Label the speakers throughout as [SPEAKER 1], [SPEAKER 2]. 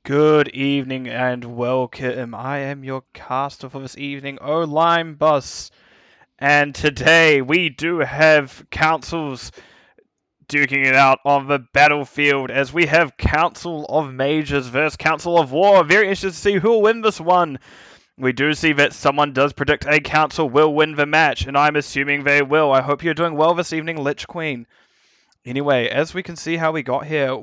[SPEAKER 1] Good evening and welcome. I am your caster for this evening, Lime Bus. And today we do have councils duking it out on the battlefield as we have Council of Mages versus Council of War. Very interested to see who will win this one. We do see that someone does predict a council will win the match, and I'm assuming they will. I hope you're doing well this evening, Lich Queen. Anyway, as we can see how we got here,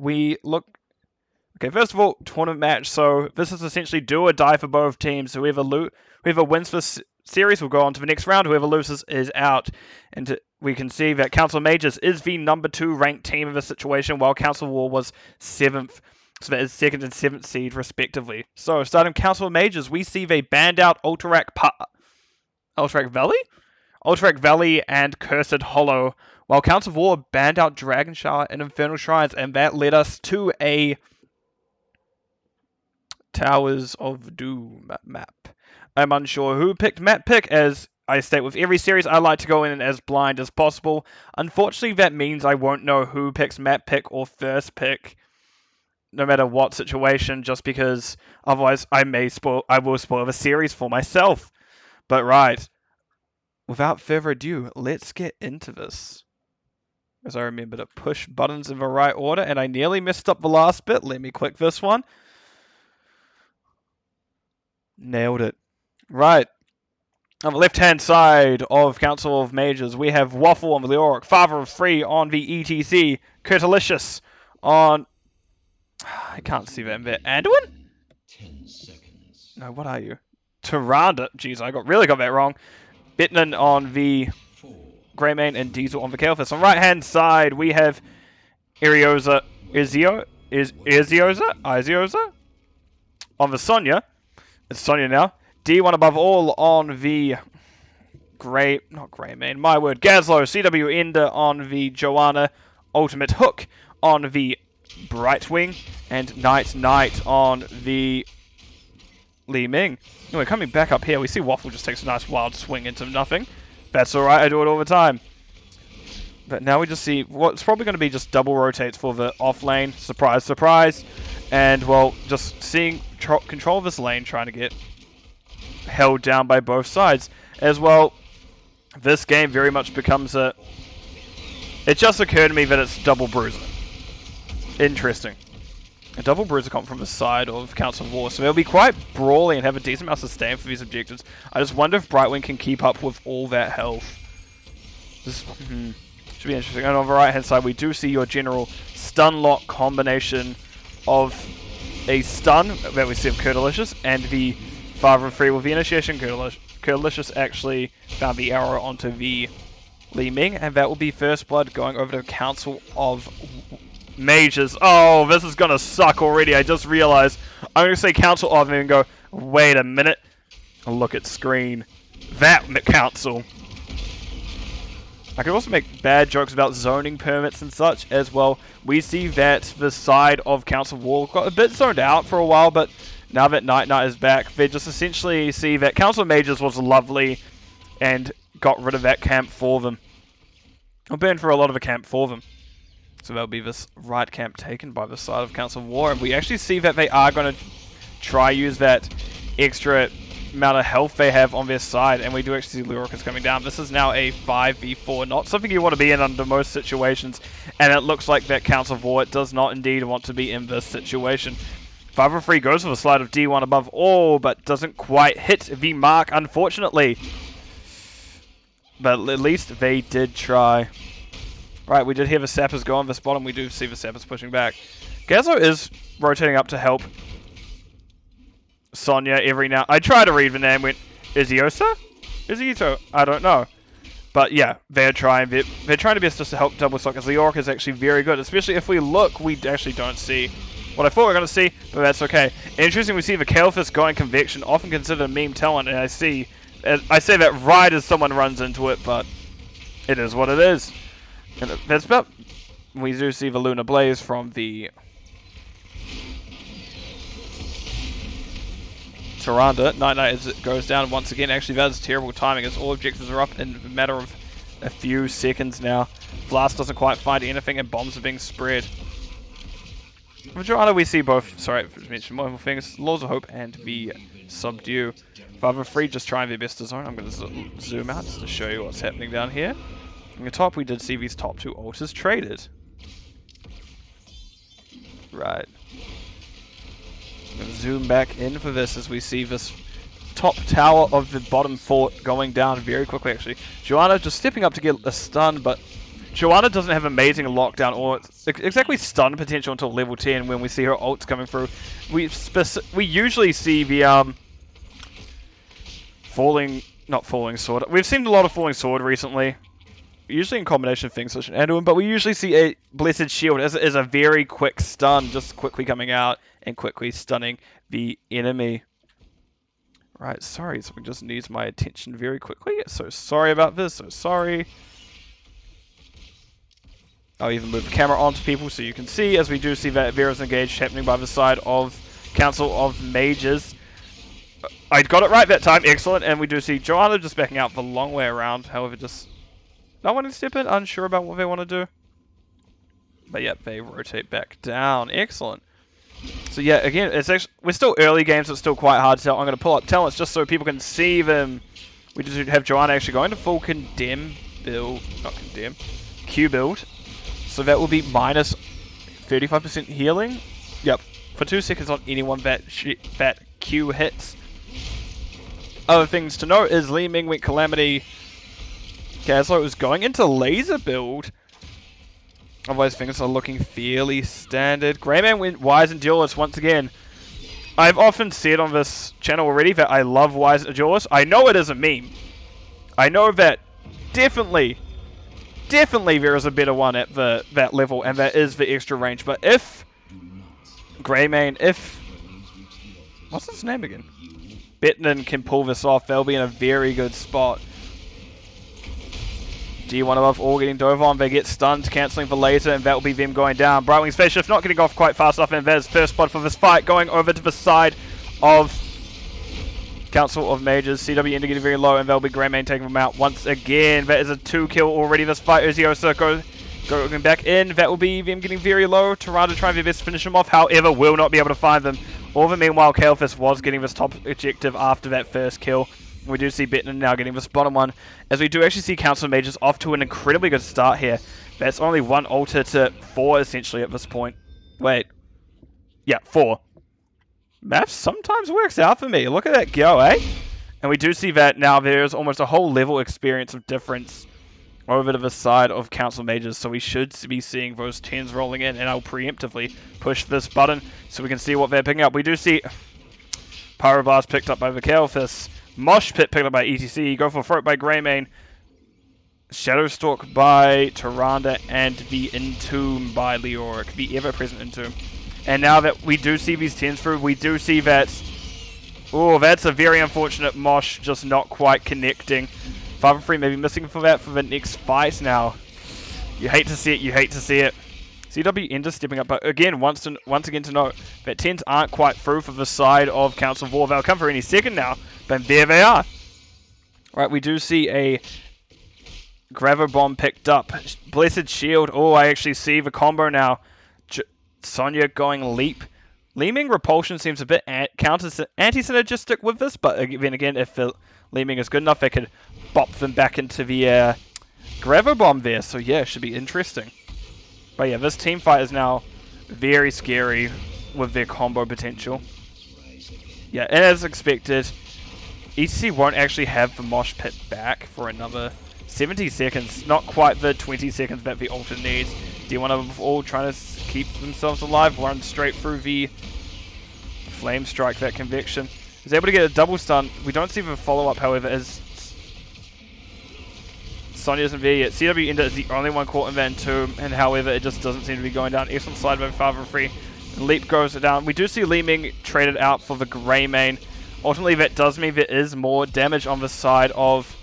[SPEAKER 1] Okay, first of all, tournament match. So this is essentially do or die for both teams. Whoever wins this series will go on to the next round. Whoever loses is out. And we can see that Council of Mages is the number 2 ranked team in this situation, while Council of War was 7th. So that is 2nd and 7th seed, respectively. So starting Council of Mages, we see they banned out Alterac Valley? Alterac Valley and Cursed Hollow, while Council of War banned out Dragon Shower and Infernal Shrines, and that led us to a Towers of Doom map. I'm unsure who picked map pick, as I state with every series I like to go in as blind as possible. Unfortunately, that means I won't know who picks map pick or first pick, no matter what situation, just because otherwise I will spoil the series for myself. But right, without further ado, let's get into this. As I remember to push buttons in the right order, and I nearly messed up the last bit. Let me click this one. Nailed it. Right. On the left-hand side of Council of Mages, we have Waffle on the Leoric, Father of Three on the ETC, Curtalicious on... I can't see that in there. Anduin?
[SPEAKER 2] 10 seconds.
[SPEAKER 1] No, what are you? Tyrande. Jeez, I really got that wrong. Bitnan on the Greymane and Diesel on the Kael'thas. On the right-hand side, we have Izioza on the Sonya. It's Sonya now. D1 above all on the Gazlo, CW Ender on the Joanna, Ultimate Hook on the Brightwing, and Knight on the Li Ming. Anyway, coming back up here, we see Waffle just takes a nice wild swing into nothing. That's alright, I do it all the time. But now we just see what's probably going to be just double rotates for the off lane. Surprise, surprise. And, well, just seeing control of this lane, trying to get held down by both sides. As well, this game very much becomes a... It just occurred to me that it's double bruiser. Interesting. A double bruiser come from the side of Council of War, so they'll be quite brawly and have a decent amount of sustain for these objectives. I just wonder if Brightwing can keep up with all that health. This should be interesting. And on the right-hand side, we do see your general stun lock combination of a stun that we see of Curtalicious and the Father of Three with the initiation. Curtalicious actually found the arrow onto the Li Ming, and that will be first blood going over to Council of Mages. Oh, this is gonna suck already. I just realized I'm gonna say Council of and go, wait a minute. Look at screen. That Council. I could also make bad jokes about zoning permits and such as well. We see that the side of Council of War got a bit zoned out for a while, but now that Knight is back, they just essentially see that Council of Mages was lovely and got rid of that camp for them. Or burned for a lot of the camp for them. So that'll be this right camp taken by the side of Council of War, and we actually see that they are going to try use that extra amount of health they have on their side, and we do actually see Leoric is coming down. This is now a 5v4, not something you want to be in under most situations, and it looks like that Council of War does not indeed want to be in this situation. 5-3 goes for the slide of D1 above all, but doesn't quite hit the mark, unfortunately. But at least they did try. Right, we did hear the Sappers go on this bottom. We do see the Sappers pushing back. Gazlo is rotating up to help Sonya every now... I try to read the name. Went, Iziosa? Iziosa? I don't know. But yeah, they're trying. They're trying to best just to help double stock, as Leoric is actually very good. Especially if we look, we actually don't see what I thought we were going to see, but that's okay. Interesting, we see the Kael'thas going Convection, often considered a meme talent, and I say that right as someone runs into it, but it is what it is. And that's about... We do see the Lunar Blaze from the Tyrande. Night as it goes down once again. Actually, that is terrible timing, as all objectives are up in a matter of a few seconds now. Blast doesn't quite find anything, and bombs are being spread. With Joanna, we see both, sorry, I mentioned multiple things, Laws of Hope and the Subdue. Father Free just trying their best to zone. I'm going to zoom out just to show you what's happening down here. In the top, we did see these top two altars traded. Right. I'm going to zoom back in for this as we see this top tower of the bottom fort going down very quickly, actually. Joanna just stepping up to get a stun, but Joanna doesn't have amazing lockdown or exactly stun potential until level 10 when we see her ults coming through. We usually see the not falling sword. We've seen a lot of falling sword recently, usually in combination of things such as Anduin, but we usually see a blessed shield as a very quick stun, just quickly coming out and quickly stunning the enemy. Right, sorry, something just needs my attention very quickly. So sorry about this, so sorry. I'll even move the camera onto people so you can see, as we do see that Vera's engaged happening by the side of Council of Mages. I got it right that time, excellent, and we do see Joanna just backing out the long way around, however just not wanting to step in, unsure about what they want to do. But yeah, they rotate back down, excellent. So yeah, again, it's actually, we're still early games, so it's still quite hard to tell. I'm going to pull up talents just so people can see them. We just have Joanna actually going to full condemn build, not condemn, Q build. So that will be minus 35% healing. Yep, for 2 seconds on anyone that Q hits. Other things to note is Li Ming went Calamity. Gaslight was going into laser build. Otherwise, things are looking fairly standard. Greyman went Wise and Duelist once again. I've often said on this channel already that I love Wise and Duelist. I know it is a meme. I know that definitely there is a better one at that level, and that is the extra range. But if Greymane, what's his name again? Bettinen can pull this off, they'll be in a very good spot. G1 above all getting dove on, they get stunned, cancelling the laser, and that will be them going down. Brightwing's phase shift not getting off quite fast enough, and there's first blood for this fight, going over to the side of Council of Mages. CW indicating very low, and they'll be Greymane taking them out once again. That is a 2 kill already. This fight, Uziosa going back in. That will be them getting very low. Toronto trying their best to finish them off, however, will not be able to find them. All the meanwhile, Kalephis was getting this top objective after that first kill. We do see Bettinen now getting this bottom one, as we do actually see Council of Mages off to an incredibly good start here. That's only 1 altar to 4 essentially at this point. Wait. Yeah, 4. Maths sometimes works out for me. Look at that go, eh? And we do see that now there's almost a whole level experience of difference over to the side of Council Mages, so we should be seeing those 10s rolling in, and I'll preemptively push this button so we can see what they're picking up. We do see Pyroblast picked up by the Kalephis, Mosh Pit picked up by ETC, Go for Throat by Greymane, Shadowstalk by Tyrande, and the Entomb by Leoric, the ever-present Entomb. And now that we do see these 10s through, we do see that... Oh, that's a very unfortunate Mosh just not quite connecting. Father Free may be missing for that for the next fight now. You hate to see it, you hate to see it. CW Ender stepping up, but again, once again to note that 10s aren't quite through for the side of Council of War. They'll come for any second now, but there they are. Right, we do see a Graver Bomb picked up. Blessed Shield. Oh, I actually see the combo now. Sonya going Leap. Li Ming Repulsion seems a bit anti-synergistic with this, but then again, if Li Ming is good enough, they could bop them back into the Graver Bomb there. So yeah, it should be interesting. But yeah, this team fight is now very scary with their combo potential. Yeah, and as expected, ETC won't actually have the Mosh Pit back for another 70 seconds. Not quite the 20 seconds that the Ultra needs. D1 of all trying to keep themselves alive, run straight through the Flame Strike, that Conviction. Is able to get a double stun. We don't see the follow-up, however, as Sonya isn't there yet. CW Ender is the only one caught in that Entomb, and however, it just doesn't seem to be going down. Excellent slide by Father Free. Leap goes down. We do see Li Ming traded out for the Greymane. Ultimately, that does mean there is more damage on the side of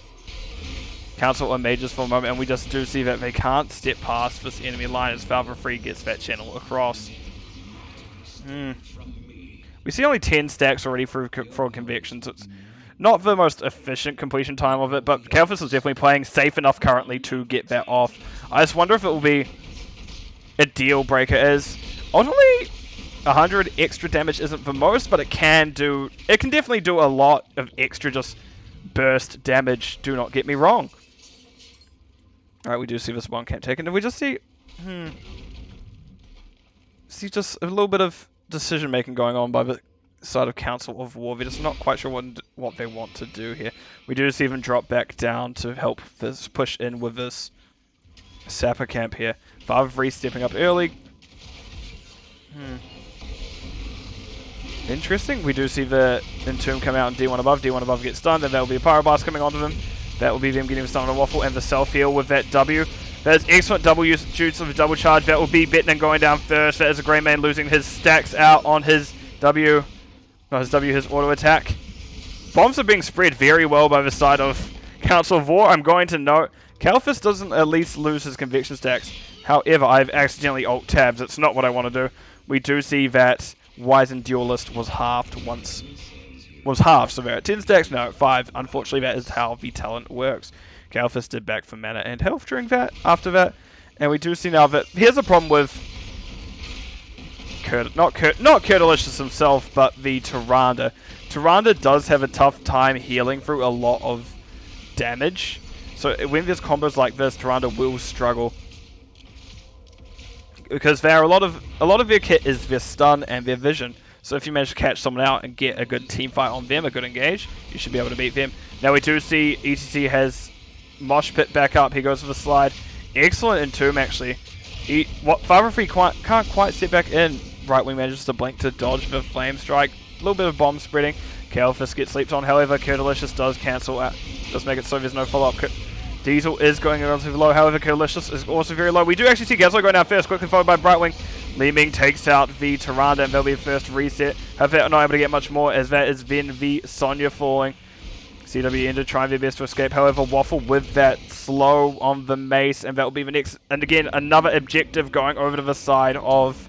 [SPEAKER 1] Council of Mages for a moment, and we just do see that they can't step past this enemy line as Father Free gets that channel across. We see only 10 stacks already for Conviction, so it's not the most efficient completion time of it, but Kalephis is definitely playing safe enough currently to get that off. I just wonder if it will be a deal breaker, as ultimately 100 extra damage isn't the most, but it can definitely do a lot of extra just burst damage, do not get me wrong. Alright, we do see this one camp taken. Did we just see... See just a little bit of decision making going on by the side of Council of War. We're just not quite sure what they want to do here. We do see them drop back down to help this push in with this Sapper camp here. Father Free stepping up early. Interesting. We do see the Entomb come out in D1 above. D1 above gets stunned, and there will be a Pyroblast coming onto them. That will be them getting stunned on a Waffle, and the self-heal with that W. That is excellent double use of a double charge. That will be Bettman going down first. That is a Greymane losing his stacks out on his W. Not his W, his auto attack. Bombs are being spread very well by the side of Council of War. I'm going to note, Kalphus doesn't at least lose his conviction stacks. However, I've accidentally alt tabs. It's not what I want to do. We do see that Wizened Duelist was halved once. Was halved, so we're at 10 stacks, no, 5. Unfortunately, that is how the talent works. Kalphus did back for mana and health during that, after that. And we do see now that here's a problem with not Curtilicious himself, but the Tyrande. Tyrande does have a tough time healing through a lot of damage. So when there's combos like this, Tyrande will struggle. Because there are a lot of their kit is their stun and their vision. So if you manage to catch someone out and get a good team fight on them, a good engage, you should be able to beat them. Now we do see ETC has Mosh Pit back up. He goes for the slide. Excellent Entomb actually. Father Free can't quite sit back in. Right wing manages to blink to dodge the Flame Strike. A little bit of bomb spreading. Kalphus gets sleeped on. However, Curtilicious does cancel out. Does make it so there's no follow-up. Diesel is going relatively low. However, Curtilicious is also very low. We do actually see Gazlo going down first, quickly followed by Brightwing. Li Ming takes out the Tyrande, and they'll be the first reset. However, not able to get much more, as that is then the Sonya falling. CW Ender trying their best to escape. However, Waffle with that slow on the mace, and that will be the next. And again, another objective going over to the side of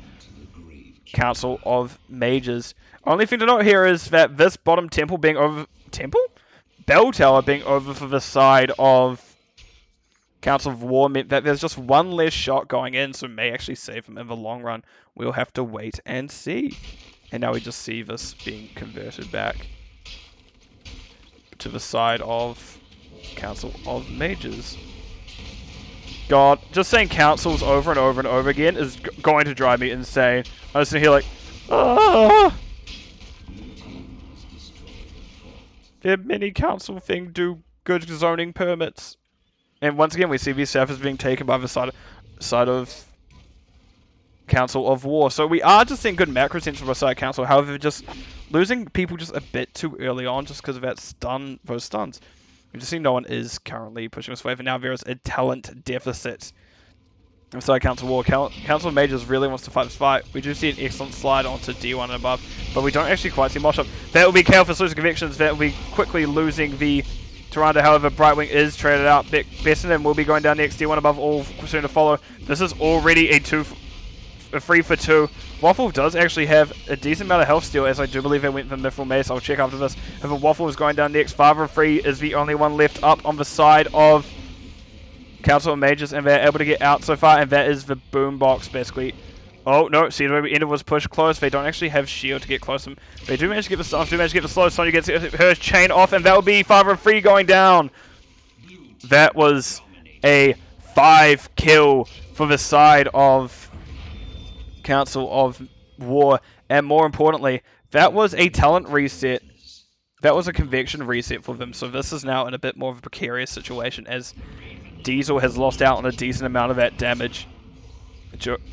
[SPEAKER 1] Council of Mages. Only thing to note here is that this bottom temple being over... Bell Tower being over for the side of Council of War meant that there's just one less shot going in, so may actually save them in the long run. We'll have to wait and see. And now we just see this being converted back to the side of Council of Mages. God, just saying councils over and over and over again is going to drive me insane. I'm just here like, ah! Their mini council thing do good zoning permits. And once again, we see these Sapphirs being taken by the side of Council of War. So we are just seeing good macro sense from the side of Council. However, just losing people just a bit too early on just because of that those stuns. We just see no one is currently pushing this wave, and now there is a talent deficit inside Council of War. Council of Mages really wants to fight this fight. We do see an excellent slide onto D1 and above, but we don't actually quite see Mosh Up. That will be Kalphus losing convictions. That will be quickly losing the Tyrande. However, Brightwing is traded out. Bessenden will be going down next. D1 above, all soon to follow. This is already a 3 for 2. Waffle does actually have a decent amount of health steal, as I do believe they went for Mithril Mace. I'll check after this. However, Waffle is going down next. Father Free is the only one left up on the side of Council of Mages, and they're able to get out so far, and that is the boombox, basically. Oh, no, see, the Ender was pushed close. They don't actually have shield to get close to them. They do manage to get the stuff, do manage to get the slow. Sonya gets her chain off, and that will be Father Free going down. That was a 5 kill for the side of Council of War, and more importantly, that was a talent reset. That was a conviction reset for them, so this is now in a bit more of a precarious situation, as Diesel has lost out on a decent amount of that damage.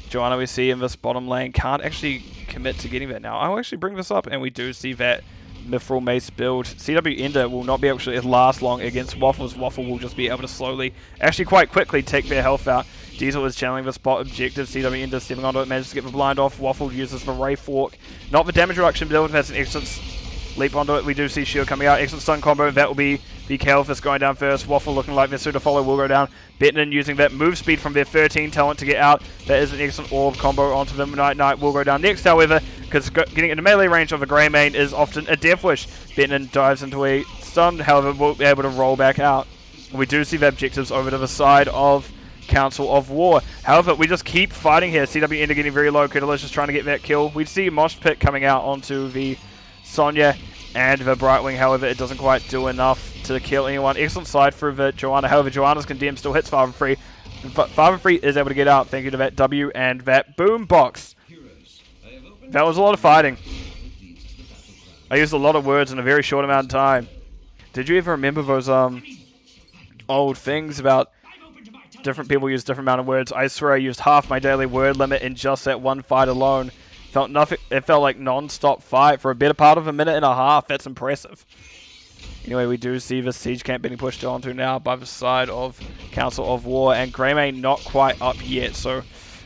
[SPEAKER 1] Joanna, we see in this bottom lane, can't actually commit to getting that now. I'll actually bring this up, and we do see that Mithril Mace build. CW Ender will not be able to last long against Waffles. Waffle will just be able to slowly, actually quite quickly, take their health out. Diesel is channeling the spot objective. CW Ender stepping onto it, manages to get the blind off. Waffle uses the Ray Fork. Not the damage reduction build, that's an excellent leap onto it. We do see shield coming out. Excellent stun combo. That will be the Kalphus going down first. Waffle looking like their suit to follow will go down. Bettinen using that move speed from their 13 talent to get out. That is an excellent orb combo onto them. Night will go down next, however, because getting into melee range of a Greymane is often a death wish. Bettinen dives into a stun, however, will be able to roll back out. We do see the objectives over to the side of Council of War. However, we just keep fighting here. CW Ender getting very low. Delicious trying to get that kill. We see Mosh Pit coming out onto the Sonya and the Brightwing. However, it doesn't quite do enough to kill anyone. Excellent side for the Joanna. However, Joanna's condemned, still hits Father Free. But Father Free is able to get out thank you to that W and that boom box. That was a lot of fighting. I used a lot of words in a very short amount of time. Did you ever remember those old things about different people use different amount of words? I swear I used half my daily word limit in just that one fight alone. It felt like non-stop fight for a better part of a minute and a half. That's impressive. Anyway, we do see the siege camp being pushed onto now by the side of Council of War, and Greymane not quite up yet, so it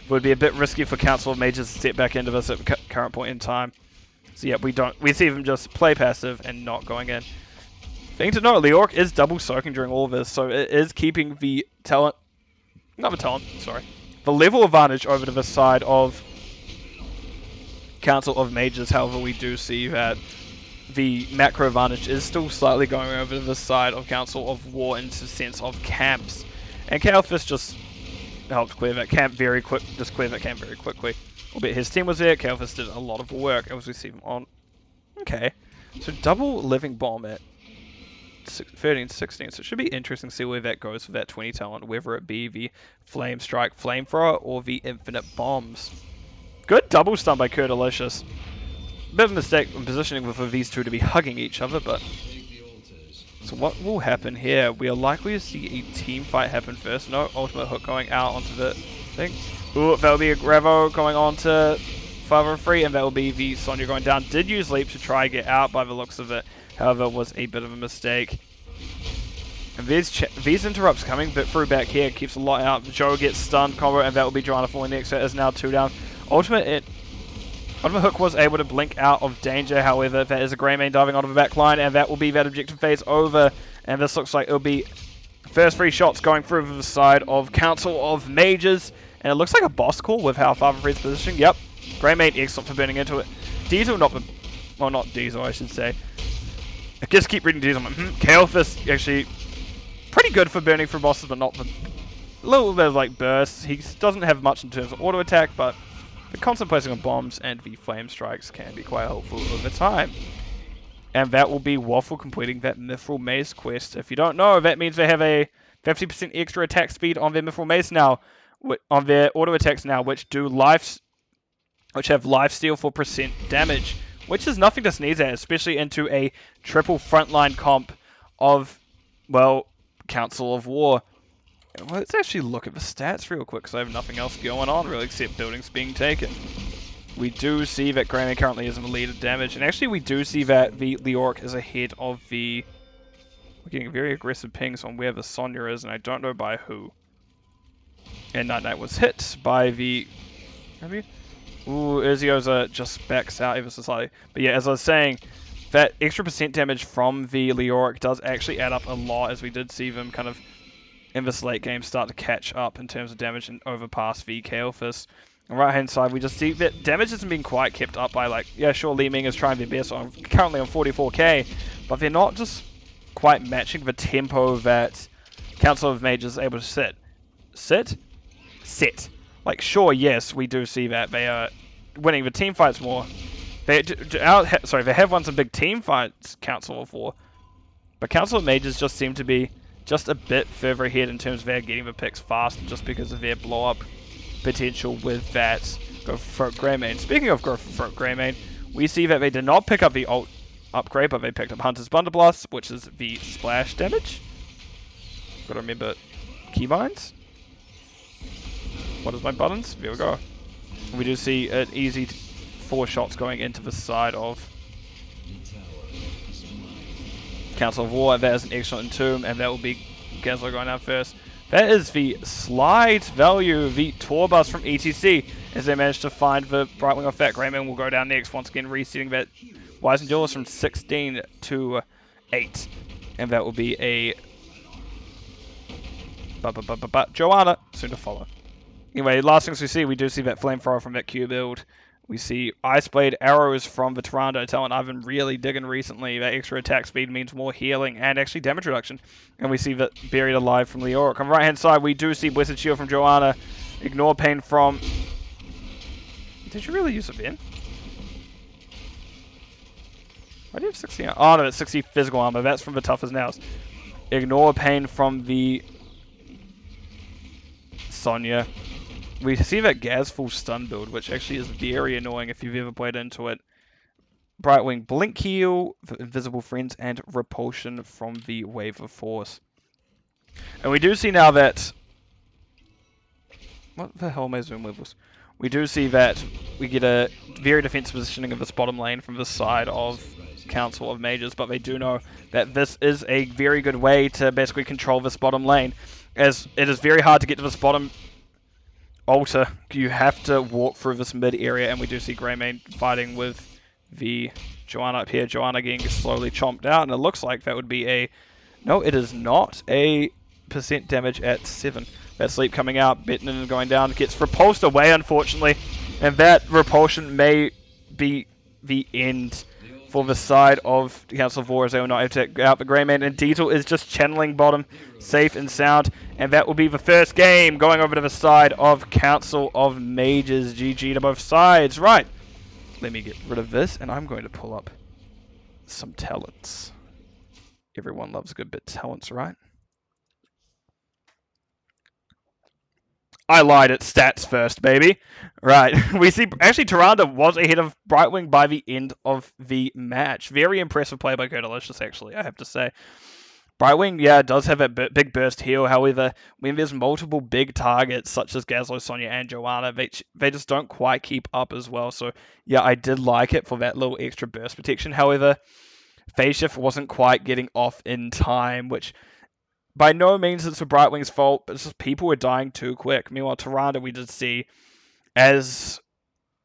[SPEAKER 1] would be a bit risky for Council of Mages to step back into this at the current point in time. So yeah, we see them just play passive and not going in. Thing to note, Leoric is double soaking during all of this, so it is keeping the talent, the level advantage over to the side of Council of Mages. However, we do see that the macro advantage is still slightly going over to the side of Council of War in the sense of camps. And Kael'thas just helped clear that camp very quickly. Albeit his team was there, Kael'thas did a lot of work as we see him on. Okay, so double living bomb at 13, 16, so it should be interesting to see where that goes for that 20 talent, whether it be the Flame Strike Flamethrower or the Infinite Bombs. Good double stun by Delicious. Bit of a mistake in positioning for these two to be hugging each other, but... So what will happen here? We are likely to see a team fight happen first. No ultimate hook going out onto the thing. Ooh, that'll be a Gravo going on to Father Free, and that will be the Sonya going down. Did use Leap to try and get out by the looks of it. However, it was a bit of a mistake. And these interrupts coming through back here keeps a lot out. Joe gets stunned combo, and that will be Joanna falling next. So it is now 2 down. Ultimate Hook was able to blink out of danger. However, that is a Greymane diving onto the back line, and that will be that objective phase over. And this looks like it'll be first 3 shots going through the side of Council of Mages. And it looks like a boss call with how Father Free's positioning. Yep. Greymane excellent for burning into it. Diesel not Diesel, I should say. I just keep reading Diesel. Kael'thas actually pretty good for burning through bosses, but not for a little bit of like bursts. He doesn't have much in terms of auto attack, but the constant placing of bombs and the flame strikes can be quite helpful over time. And that will be Waffle completing that Mithril Maze quest. If you don't know, that means they have a 50% extra attack speed on their Mithril Maze now, on their auto attacks now, which have lifesteal for percent damage, which is nothing to sneeze at, especially into a triple frontline comp of, well, Council of War. Well, let's actually look at the stats real quick, because I have nothing else going on really except buildings being taken. We do see that Greymane currently is in the lead of damage, and actually we do see that the Leoric is ahead of the... We're getting very aggressive pings on where the Sonya is, and I don't know by who. And Night Knight was hit by the... Maybe? Ooh, Urzioza just backs out ever so slightly. But yeah, as I was saying, that extra percent damage from the Leoric does actually add up a lot, as we did see them kind of in this late game start to catch up in terms of damage and overpass the Kael'thas. On the right hand side, we just see that damage isn't being quite kept up by, like, yeah, sure, Li Ming is trying their best. I'm currently on 44k, but they're not just quite matching the tempo that Council of Mages is able to set. Like, sure, yes, we do see that they are winning the team fights more. They have won some big team fights, Council of War, but Council of Mages just seem to be just a bit further ahead in terms of their getting the picks fast, just because of their blow-up potential with that Go for Greymane. Speaking of Go for Greymane, we see that they did not pick up the ult upgrade, but they picked up Hunter's Blunderblast, which is the splash damage. Gotta remember keybinds. What is my buttons? There we go. We do see an easy 4 shots going into the side of Council of War. That is an excellent entomb, and that will be Gazlo going down first. That is the slide value, the tour bus from ETC, as they managed to find the Brightwing off that. Greymane will go down next, once again resetting that Wise and Duelist from 16 to 8. And that will be a Joanna soon to follow. Anyway, last things we do see that Flamethrower from that Q build We see Ice Blade arrows from the Tyrande talent I've been really digging recently. That extra attack speed means more healing and actually damage reduction. And we see that Buried Alive from Leoric. On the right hand side, we do see Blessed Shield from Joanna. Ignore Pain from... Did you really use a Ven? Why do you have 60? Oh no, it's 60 physical armor. That's from the Tough as Nails. Ignore Pain from the Sonya. We see that Gaz full stun build, which actually is very annoying if you've ever played into it. Brightwing Blink Heal, Invisible Friends, and Repulsion from the Wave of Force. And we do see now that... What the hell am I zoom levels? We do see that we get a very defensive positioning of this bottom lane from the side of Council of Mages, but they do know that this is a very good way to basically control this bottom lane, as it is very hard to get to this bottom altar. You have to walk through this mid area, and we do see Greymane fighting with the Joanna up here. Joanna getting slowly chomped out, and it looks like that would be a... No, it is not a % damage at 7. That sleep coming out, Bettinen going down, gets repulsed away, unfortunately, and that repulsion may be the end for the side of the Council of War, as they will not have to take out the Greymane, and Diesel is just channeling bottom, safe and sound, and that will be the first game going over to the side of Council of Mages. GG to both sides. Right, let me get rid of this, and I'm going to pull up some talents. Everyone loves a good bit of talents, right? I lied, it's stats first, baby. Right, we see, actually, Tyrande was ahead of Brightwing by the end of the match. Very impressive play by Delicious, actually, I have to say. Brightwing, yeah, does have a big burst heal. However, when there's multiple big targets, such as Gazlo, Sonya, and Joanna, they just don't quite keep up as well. So, yeah, I did like it for that little extra burst protection. However, Phase Shift wasn't quite getting off in time, which... By no means it's for Brightwing's fault, but it's just people were dying too quick. Meanwhile, Tyrande, we did see, as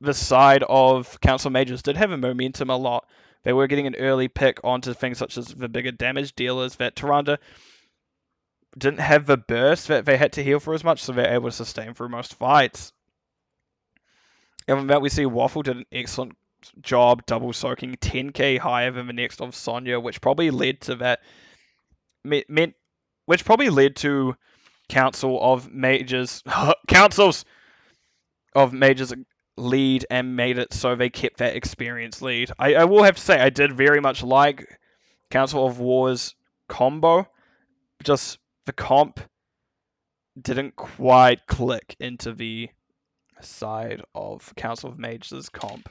[SPEAKER 1] the side of Council Mages did have a momentum a lot. They were getting an early pick onto things such as the bigger damage dealers, that Tyrande didn't have the burst that they had to heal for as much, so they're able to sustain through most fights. And with that, we see Waffle did an excellent job double soaking 10k higher than the next of Sonya, which probably led to that... Which probably led to Council of Mages... Councils of Mages lead and made it so they kept that experience lead. I will have to say, I did very much like Council of War's combo. Just the comp didn't quite click into the side of Council of Mages' comp.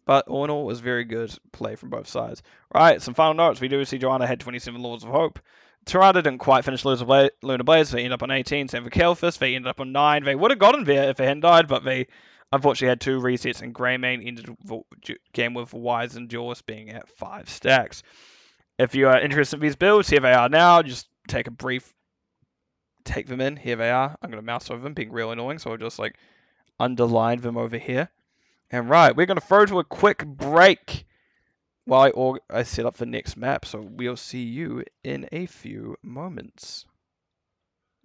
[SPEAKER 1] But all in all, it was very good play from both sides. Right, some final notes. We do see Joanna had 27 Lords of Hope. Tyrande didn't quite finish Lunar Blaze. They ended up on 18. Same for Kalphus. They ended up on 9. They would have gotten there if they hadn't died, but they unfortunately had 2 resets, and Greymane ended the game with Wise and Jaws being at 5 stacks. If you are interested in these builds, here they are now. Just take them in. Here they are. I'm going to mouse over them, being real annoying, so I'll just like underline them over here. And right, we're going to throw to a quick break while I set up the next map, so we'll see you in a few moments.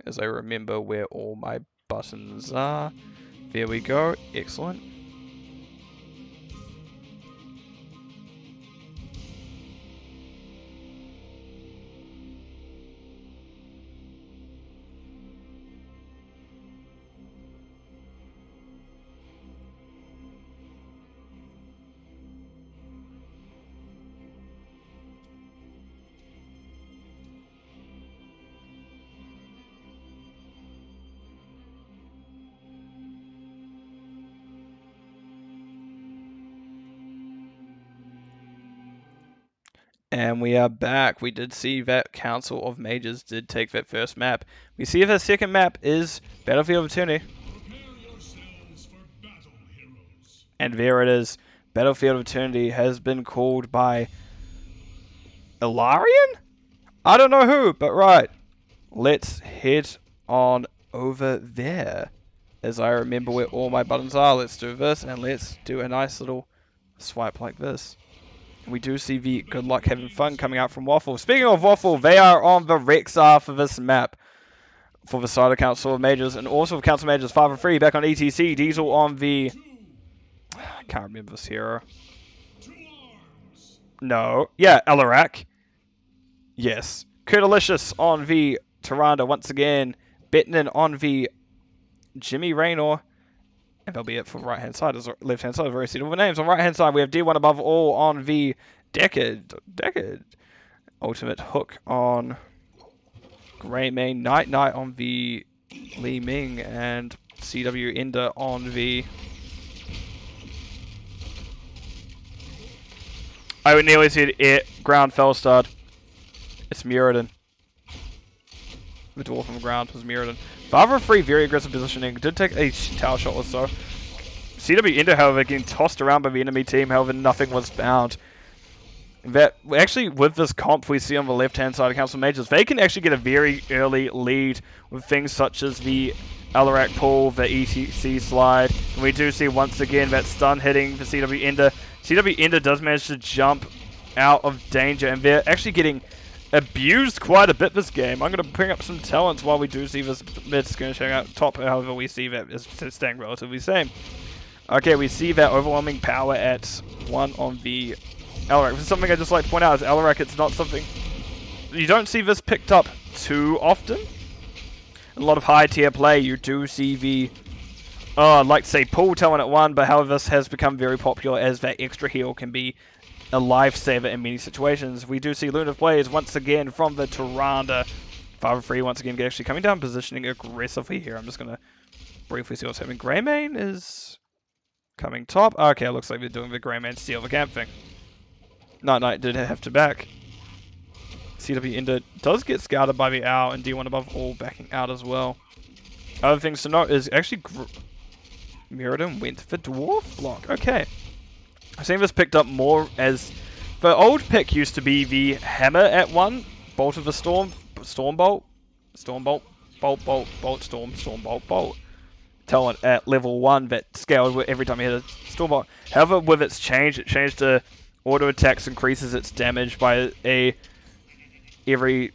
[SPEAKER 1] As I remember where all my buttons are. There we go, excellent. And we are back. We did see that Council of Mages did take that first map. We see the second map is Battlefield of Eternity. And there it is. Battlefield of Eternity has been called by Ilarion? I don't know who, but right. Let's head on over there. As I remember where all my buttons are, let's do this, and let's do a nice little swipe like this. We do see the good luck having fun coming out from Waffle. Speaking of Waffle, they are on the Rexar for this map. For the side of Council of Mages, and also of Council of Mages 5 and 3 back on ETC. Diesel on the can't remember this hero. No. Yeah, Alarak. Yes. Kurtalicious on the Tyrande once again. Bettinen on the Jimmy Raynor. And that'll be it for right-hand side. Left-hand side, very suitable names. On right-hand side, we have D1 above all on the Decade. Ultimate Hook on Greymane. Night on the Li Ming. And CW Ender on the... I would nearly say Ground Fellstard. It's Muradin. The dwarf from ground was Muradin. Father of 3, very aggressive positioning. Did take a tower shot or so. CW Ender, however, getting tossed around by the enemy team. However, nothing was found. That actually, with this comp we see on the left-hand side of Council Mages, they can actually get a very early lead with things such as the Alarak pull, the ETC slide. And we do see once again that stun hitting for CW Ender. CW Ender does manage to jump out of danger, and they're actually getting abused quite a bit this game. I'm going to bring up some talents while we do see this mid skirmishing out top. However, we see that is staying relatively same. Okay, we see that overwhelming power at 1 on the Alarak. This is something I just like to point out is Alarak, it's not something... You don't see this picked up too often. A lot of high tier play, you do see the... I'd like to say pull talent at 1, but however this has become very popular as that extra heal can be a lifesaver in many situations. We do see Luna plays once again from the Tyrande. 5-3 once again actually coming down, positioning aggressively here. I'm just going to briefly see what's happening. Greymane is coming top. Okay, it looks like they're doing the Greymane steal the camp thing. Night did have to back. CW Ender does get scouted by the Owl, and D1 above all backing out as well. Other things to note is actually Muradin went for Dwarf Block. Okay. I've seen this picked up more as... The old pick used to be the Hammer at 1, Bolt of the Storm, Storm Bolt, Bolt, Storm Bolt. Talent at level 1 that scaled every time you hit a Storm Bolt. However, with its change, it changed to auto attacks increases its damage by every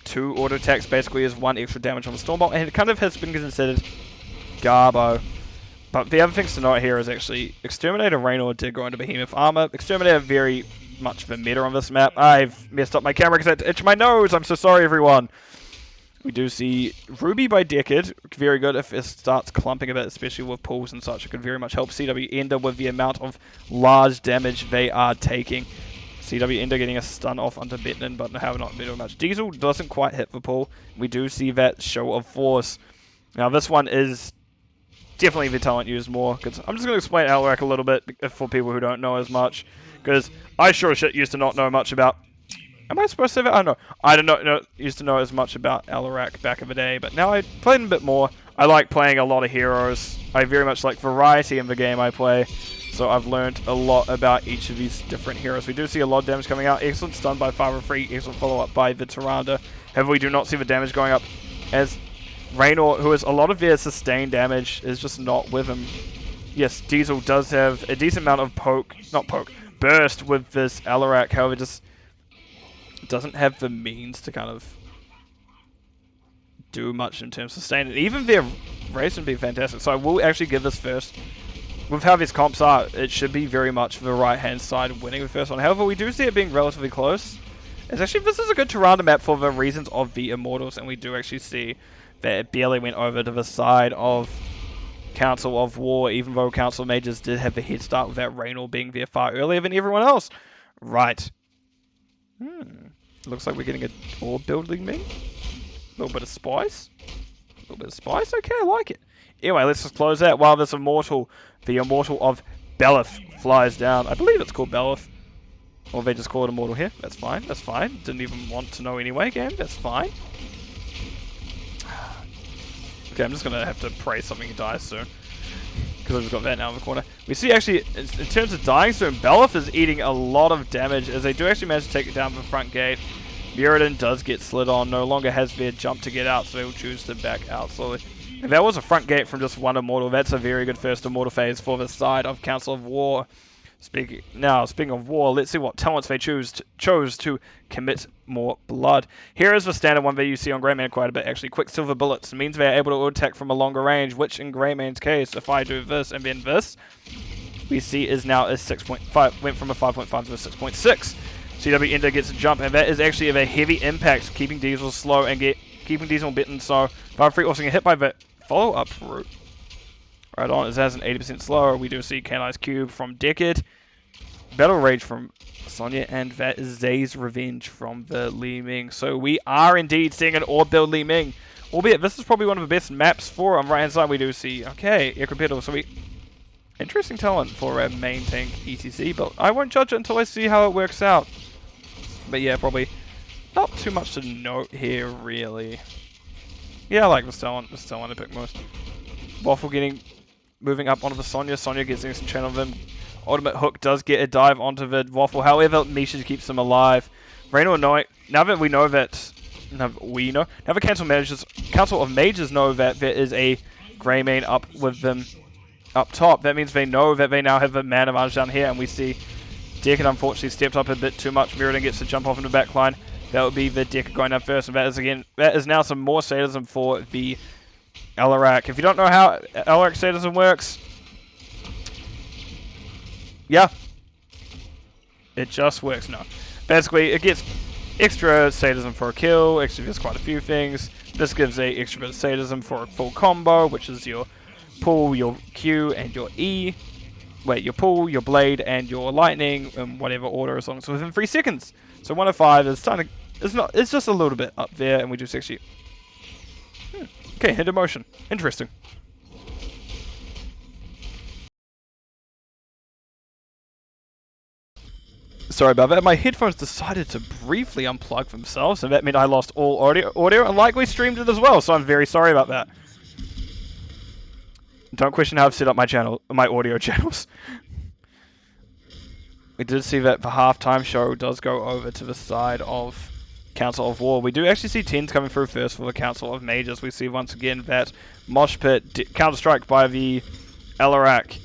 [SPEAKER 1] 2 auto attacks basically is 1 extra damage on the Storm Bolt, and it kind of has been considered Garbo. But the other things to note here is actually Exterminator Raynor did go into Behemoth Armor. Exterminator very much the meta on this map. I've messed up my camera because I had to itch my nose. I'm so sorry, everyone. We do see Ruby by Decade. Very good if it starts clumping a bit, especially with pulls and such. It could very much help CW Ender with the amount of large damage they are taking. CW Ender getting a stun off onto Bettinen, but have not been doing much. Diesel doesn't quite hit the pull. We do see that show of force. Now this one is definitely the talent used more. Cause I'm just going to explain Alarak a little bit for people who don't know as much. Because I sure as shit used to not know much about... Am I supposed to say that? I don't know. I don't used to know as much about Alarak back in the day, but now I play him a bit more. I like playing a lot of heroes. I very much like variety in the game I play. So I've learned a lot about each of these different heroes. We do see a lot of damage coming out. Excellent stun by 5-3. Excellent follow-up by the Tyrande. However, we do not see the damage going up as Raynor, who has a lot of their sustained damage, is just not with him. Yes, Diesel does have a decent amount of burst with this Alarak. However, just doesn't have the means to kind of do much in terms of sustain. And even their race would be fantastic. So I will actually give this first. With how these comps are, it should be very much the right-hand side winning the first one. However, we do see it being relatively close. It's actually, this is a good Tyrande map for the reasons of the Immortals, and we do actually see that it barely went over to the side of Council of War, even though Council Mages did have the head start with that Raynor being there far earlier than everyone else. Right. Looks like we're getting a orb building me. A little bit of spice. Okay, I like it. Anyway, let's just close that while this Immortal, the Immortal of Belith, flies down. I believe it's called Belith. Or they just call it Immortal here. That's fine, that's fine. Didn't even want to know anyway, game. That's fine. Okay, I'm just going to have to pray something dies soon. Because I've just got that now in the corner. We see actually, in terms of dying soon, Belith is eating a lot of damage as they do actually manage to take it down the front gate. Muradin does get slid on, no longer has their jump to get out, so he'll choose to back out slowly. If that was a front gate from just one Immortal, that's a very good first Immortal phase for the side of Council of War. Speaking of war, let's see what talents they chose to commit more blood. Here is the standard one that you see on Greymane quite a bit, actually. Quicksilver Bullets. It means they are able to attack from a longer range, which in Greymane's case, if I do this and then this, we see is now a 6.5, went from a 5.5 to a 6.6. CW Ender gets a jump, and that is actually a heavy impact, keeping Diesel slow and keeping Diesel bitten. So Fire Free also get hit by that follow-up route. Right on, it has an 80% slower. We do see Canline's Cube from Decade, Battle Rage from Sonya, and that is Zay's Revenge from the Li Ming. So we are indeed seeing an orb build Li Ming. Albeit, this is probably one of the best maps for on the right hand side. We do see, okay, Equipedal. So interesting talent for a main tank ETC, but I won't judge it until I see how it works out. But yeah, probably not too much to note here, really. Yeah, I like this talent. This talent I pick most. Waffle moving up onto the Sonya. Sonya gets some chain on them. Ultimate Hook does get a dive onto the Waffle. However, Misha keeps him alive. Reno now that we know that... Now the Council of Mages know that there is a Grey Main up with them up top. That means they know that they now have a man advantage down here, and we see Deckard unfortunately stepped up a bit too much. Mirrodin gets to jump off in the back line. That would be the Deckard going down first, and that is now some more sadism for the Alarak. If you don't know how Alarak sadism works, yeah, it just works. No, basically it gets extra sadism for a kill, extra gives quite a few things. This gives a extra bit of sadism for a full combo, which is your pull, your Q, and your E. Wait, your pull, your blade, and your lightning in whatever order, as long as it's within 3 seconds. So 105 is it's just a little bit up there, and we do 60. Okay, hit emotion. Interesting. Sorry about that. My headphones decided to briefly unplug themselves, and that meant I lost all audio, and likely streamed it as well. So I'm very sorry about that. Don't question how I've set up my audio channels. We did see that the halftime show does go over to the side of Council of War. We do actually see 10s coming through first for the Council of Mages. We see once again that Mosh Pit, Counter-Strike by the Alarak,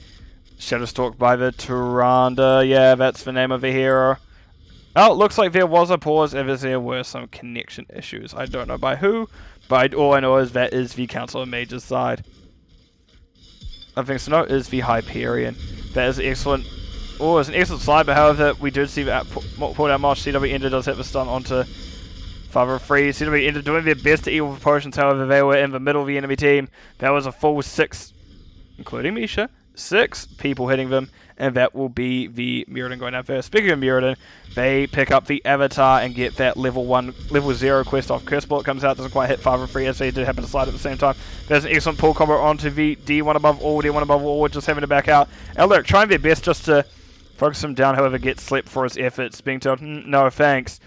[SPEAKER 1] Shadowstalk by the Tyrande. Yeah, that's the name of the hero. Oh, it looks like there was a pause as there were some connection issues. I don't know by who, but all I know is that is the Council of Mages side. Other things to note is the Hyperion. That is excellent. Oh, it's an excellent slide, but however, we do see that pulled out Mosh. CW Ender does hit the stun onto Father of Free. CW Ender doing their best to equal proportions, however, they were in the middle of the enemy team. That was a full 6, including Misha, 6 people hitting them, and that will be the Mirrodin going down first. Speaking of Mirrodin, they pick up the Avatar and get that level 0 quest off. Curse Bullet comes out, doesn't quite hit Father of Free, as they did happen to slide at the same time. There's an excellent pull combo onto the D1 above all, just having to back out. Elric trying their best just to focus him down, however, gets slept for his efforts, being told, no thanks.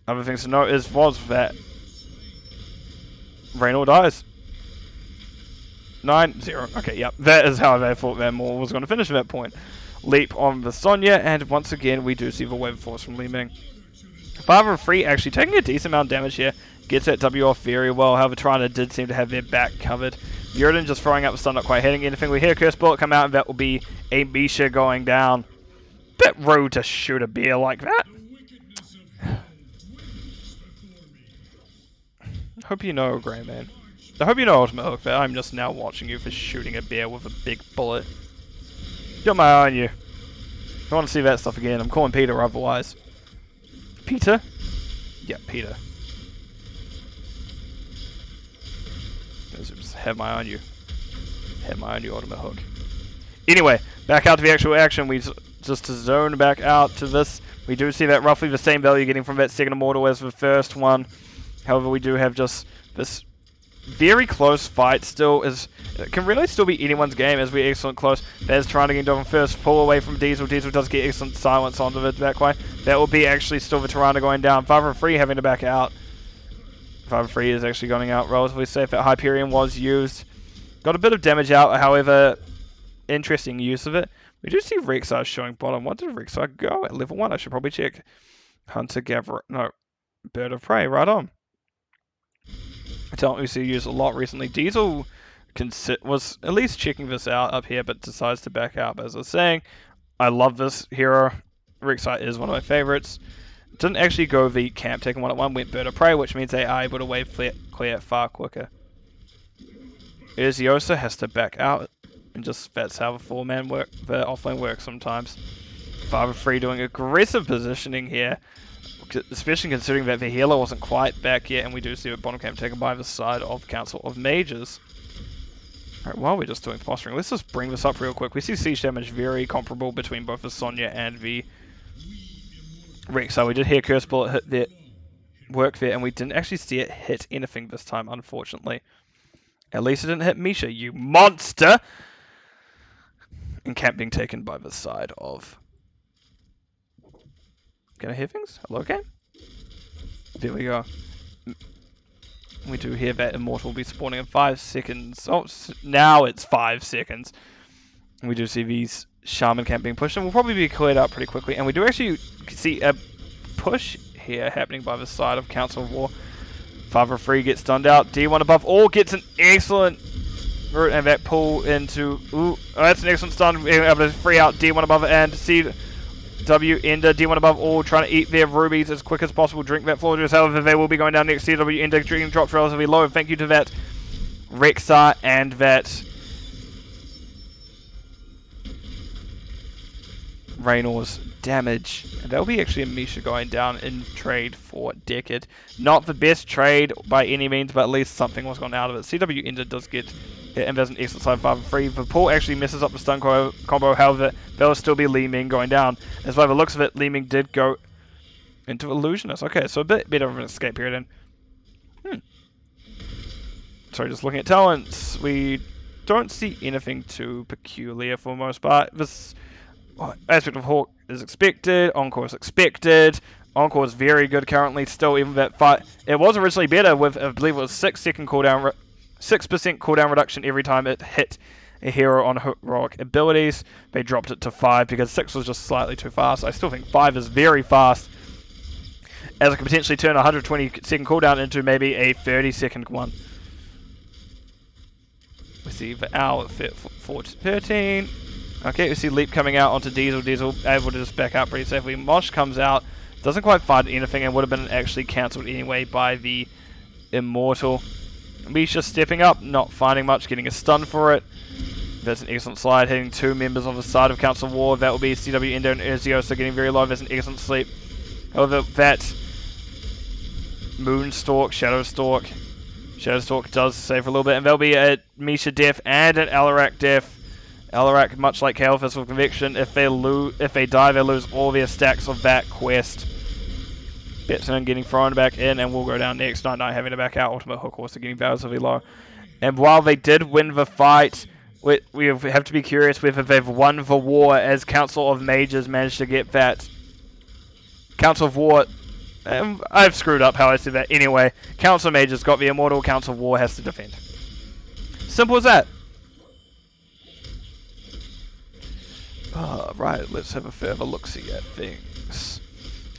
[SPEAKER 1] Other things to note was that Raynor dies. 9-0. Okay, yep. That is how they thought that Maul was going to finish at that point. Leap on the Sonya, and once again, we do see the wave force from Li Ming. Father of Free actually taking a decent amount of damage here. Gets that W off very well. However, Tyrande did seem to have their back covered. Mirrodin just throwing up the stun, not quite hitting anything. We hear Curse Bullet come out, and that will be a Misha going down. Bit rude to shoot a bear like that. Hope you know, Grey Man. I hope you know, Ultimate Hook, that I'm just now watching you for shooting a bear with a big bullet. Got my eye on you. If I want to see that stuff again, I'm calling Peter otherwise. Peter? Yeah, Peter. Just have my eye on you. Have my eye on you, Ultimate Hook. Anyway, back out to the actual action. We just to zone back out to this. We do see that roughly the same value getting from that second Immortal as the first one. However, we do have just this very close fight still. It can really still be anyone's game as we're excellent close. There's trying to get on first, pull away from Diesel. Diesel does get excellent silence onto the back line. That will be actually still the Tyrande going down. Father of Free having to back out. Father of Free is actually going out relatively safe. That Hyperion was used. Got a bit of damage out, however, interesting use of it. We do see Rek'Sai showing bottom. What did Rek'Sai go at level 1? I should probably check. Hunter, Gatherer, no. Bird of Prey, right on. I tell we see used a lot recently. Diesel was at least checking this out up here, but decides to back out. But as I was saying, I love this hero. Rek'Sai is one of my favorites. Didn't actually go the camp taking 1-1, went Bird of Prey, which means they are able to wave clear far quicker. Yosa has to back out. And just that's how the 4-man work, the offlane works sometimes. Father Free doing aggressive positioning here, especially considering that the healer wasn't quite back yet, and we do see the bottom camp taken by the side of Council of Mages. Alright, while we're just doing posturing, let's just bring this up real quick. We see siege damage very comparable between both the Sonya and the Rek'Sai. We did hear Curse Bullet hit there, work there, and we didn't actually see it hit anything this time, unfortunately. At least it didn't hit Misha, you monster! And camp being taken by the side of... Can I hear things? Hello, game? There we go. We do hear that Immortal will be spawning in 5 seconds. Oh, now it's 5 seconds. And we do see these Shaman camp being pushed, and will probably be cleared out pretty quickly. And we do actually see a push here happening by the side of Council of War. Father Free gets stunned out. D1 above all gets an excellent route, and that pull into... Ooh, that's an excellent stun. Being able to free out D1 above and CW Ender. D1 above all trying to eat their rubies as quick as possible. Drink that floor juice. However, they will be going down next. CW Ender drinking drops relatively low. Thank you to that Rek'Sai and that Raynor's damage. And that'll be actually a Misha going down in trade for Decade. Not the best trade by any means, but at least something was gone out of it. CW Ender does get hit, and there's an excellent side Father Free. The pull actually misses up the stun combo, however, there will still be Li Ming going down. As by the looks of it, Li Ming did go into Illusionist. Okay, so a bit better of an escape period then. Sorry, just looking at talents, we don't see anything too peculiar for the most part. This aspect of Hawk is expected, Encore is expected. Encore is very good currently still, even that fight. It was originally better with, I believe it was 6% cooldown reduction every time it hit a hero on heroic abilities. They dropped it to 5 because 6 was just slightly too fast. I still think 5 is very fast, as it could potentially turn a 120-second cooldown into maybe a 30-second one. We see the Owl at 4 to 13. Okay, we see Leap coming out onto Diesel. Diesel able to just back out pretty safely. Mosh comes out, doesn't quite find anything, and would have been actually cancelled anyway by the Immortal. Misha stepping up, not finding much, getting a stun for it. There's an excellent slide, hitting 2 members on the side of Council of War. That will be CW Endo and Ezio, so getting very low. There's an excellent sleep. However, that Moonstalk, Shadowstalk does save for a little bit, and there'll be a Misha death and an Alarak death. Alarak, much like Kalefa's with Conviction, if they die, they lose all their stacks of that quest. Betson getting thrown back in, and we'll go down next. Night having to back out. Ultimate Hook also getting relatively low. And while they did win the fight, we have to be curious whether they've won the war, as Council of Mages managed to get that. Council of War... I've screwed up how I said that. Anyway, Council of Mages got the Immortal. Council of War has to defend. Simple as that. Right, let's have a further look-see at things.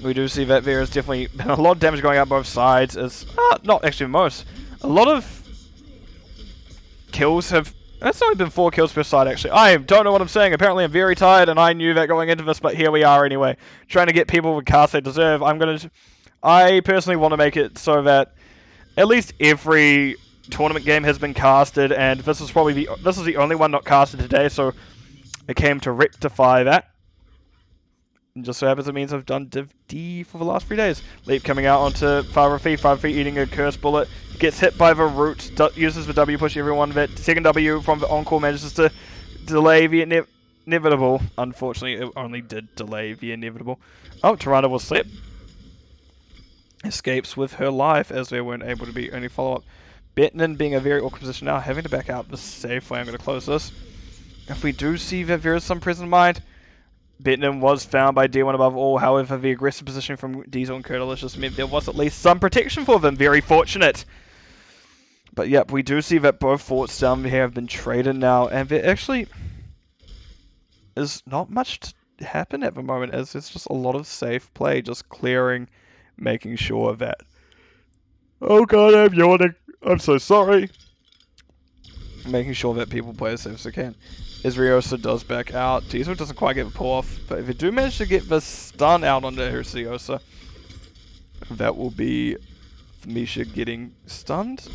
[SPEAKER 1] We do see that there has definitely been a lot of damage going out both sides. As not actually most. A lot of kills have... That's only been 4 kills per side, actually. I don't know what I'm saying. Apparently I'm very tired, and I knew that going into this, but here we are anyway. Trying to get people with casts they deserve. I personally want to make it so that at least every tournament game has been casted, and this is probably this is the only one not casted today, so I came to rectify that. And just so happens it means I've done Div D for the last 3 days. Leap coming out onto Father Free. Father Free eating a Curse Bullet. Gets hit by the root. Uses the W push everyone. That second W from the Encore manages to delay the inevitable. Unfortunately, it only did delay the inevitable. Oh, Tirana will slip. Escapes with her life, as there weren't able to be any follow-up. Bettinen being a very awkward position now, having to back out the safe way. I'm going to close this. If we do see that there is some prison mind, Bettinen was found by D1 above all. However, the aggressive position from Diesel and Curtalicious meant there was at least some protection for them. Very fortunate. But yep, we do see that both forts down here have been traded now, and there actually is not much to happen at the moment, as it's just a lot of safe play, just clearing, making sure that... Oh god, I'm yawning. I'm so sorry. Making sure that people play as safe as they can. Ezriosa does back out. Diesel doesn't quite get the pull off, but if they do manage to get the stun out onto Ezriosa, that will be Misha getting stunned.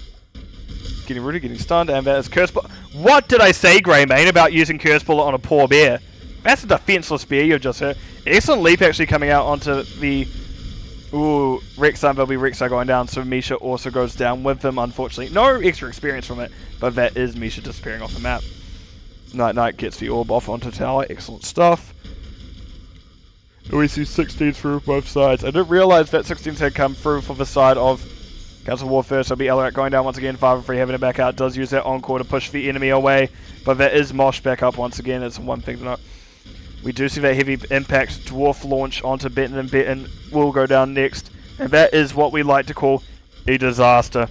[SPEAKER 1] getting rooted, getting stunned, and that is Curse Bullet. What did I say, Greymane, about using Curse Bullet on a poor bear? That's a defenseless bear you've just hurt. Excellent leap actually coming out onto the... Ooh, Rek'Sai, there'll be Rek'Sai going down, so Misha also goes down with them, unfortunately. No extra experience from it, but that is Misha disappearing off the map. Night gets the orb off onto tower, excellent stuff. We see 16s through both sides. I didn't realize that 16s had come through for the side of Council War first. It'll be Elrac going down once again. Father Free having it back out. Does use that encore to push the enemy away. But that is Mosh back up once again. It's one thing to note. We do see that heavy impact dwarf launch onto Benton, and Benton will go down next. And that is what we like to call a disaster.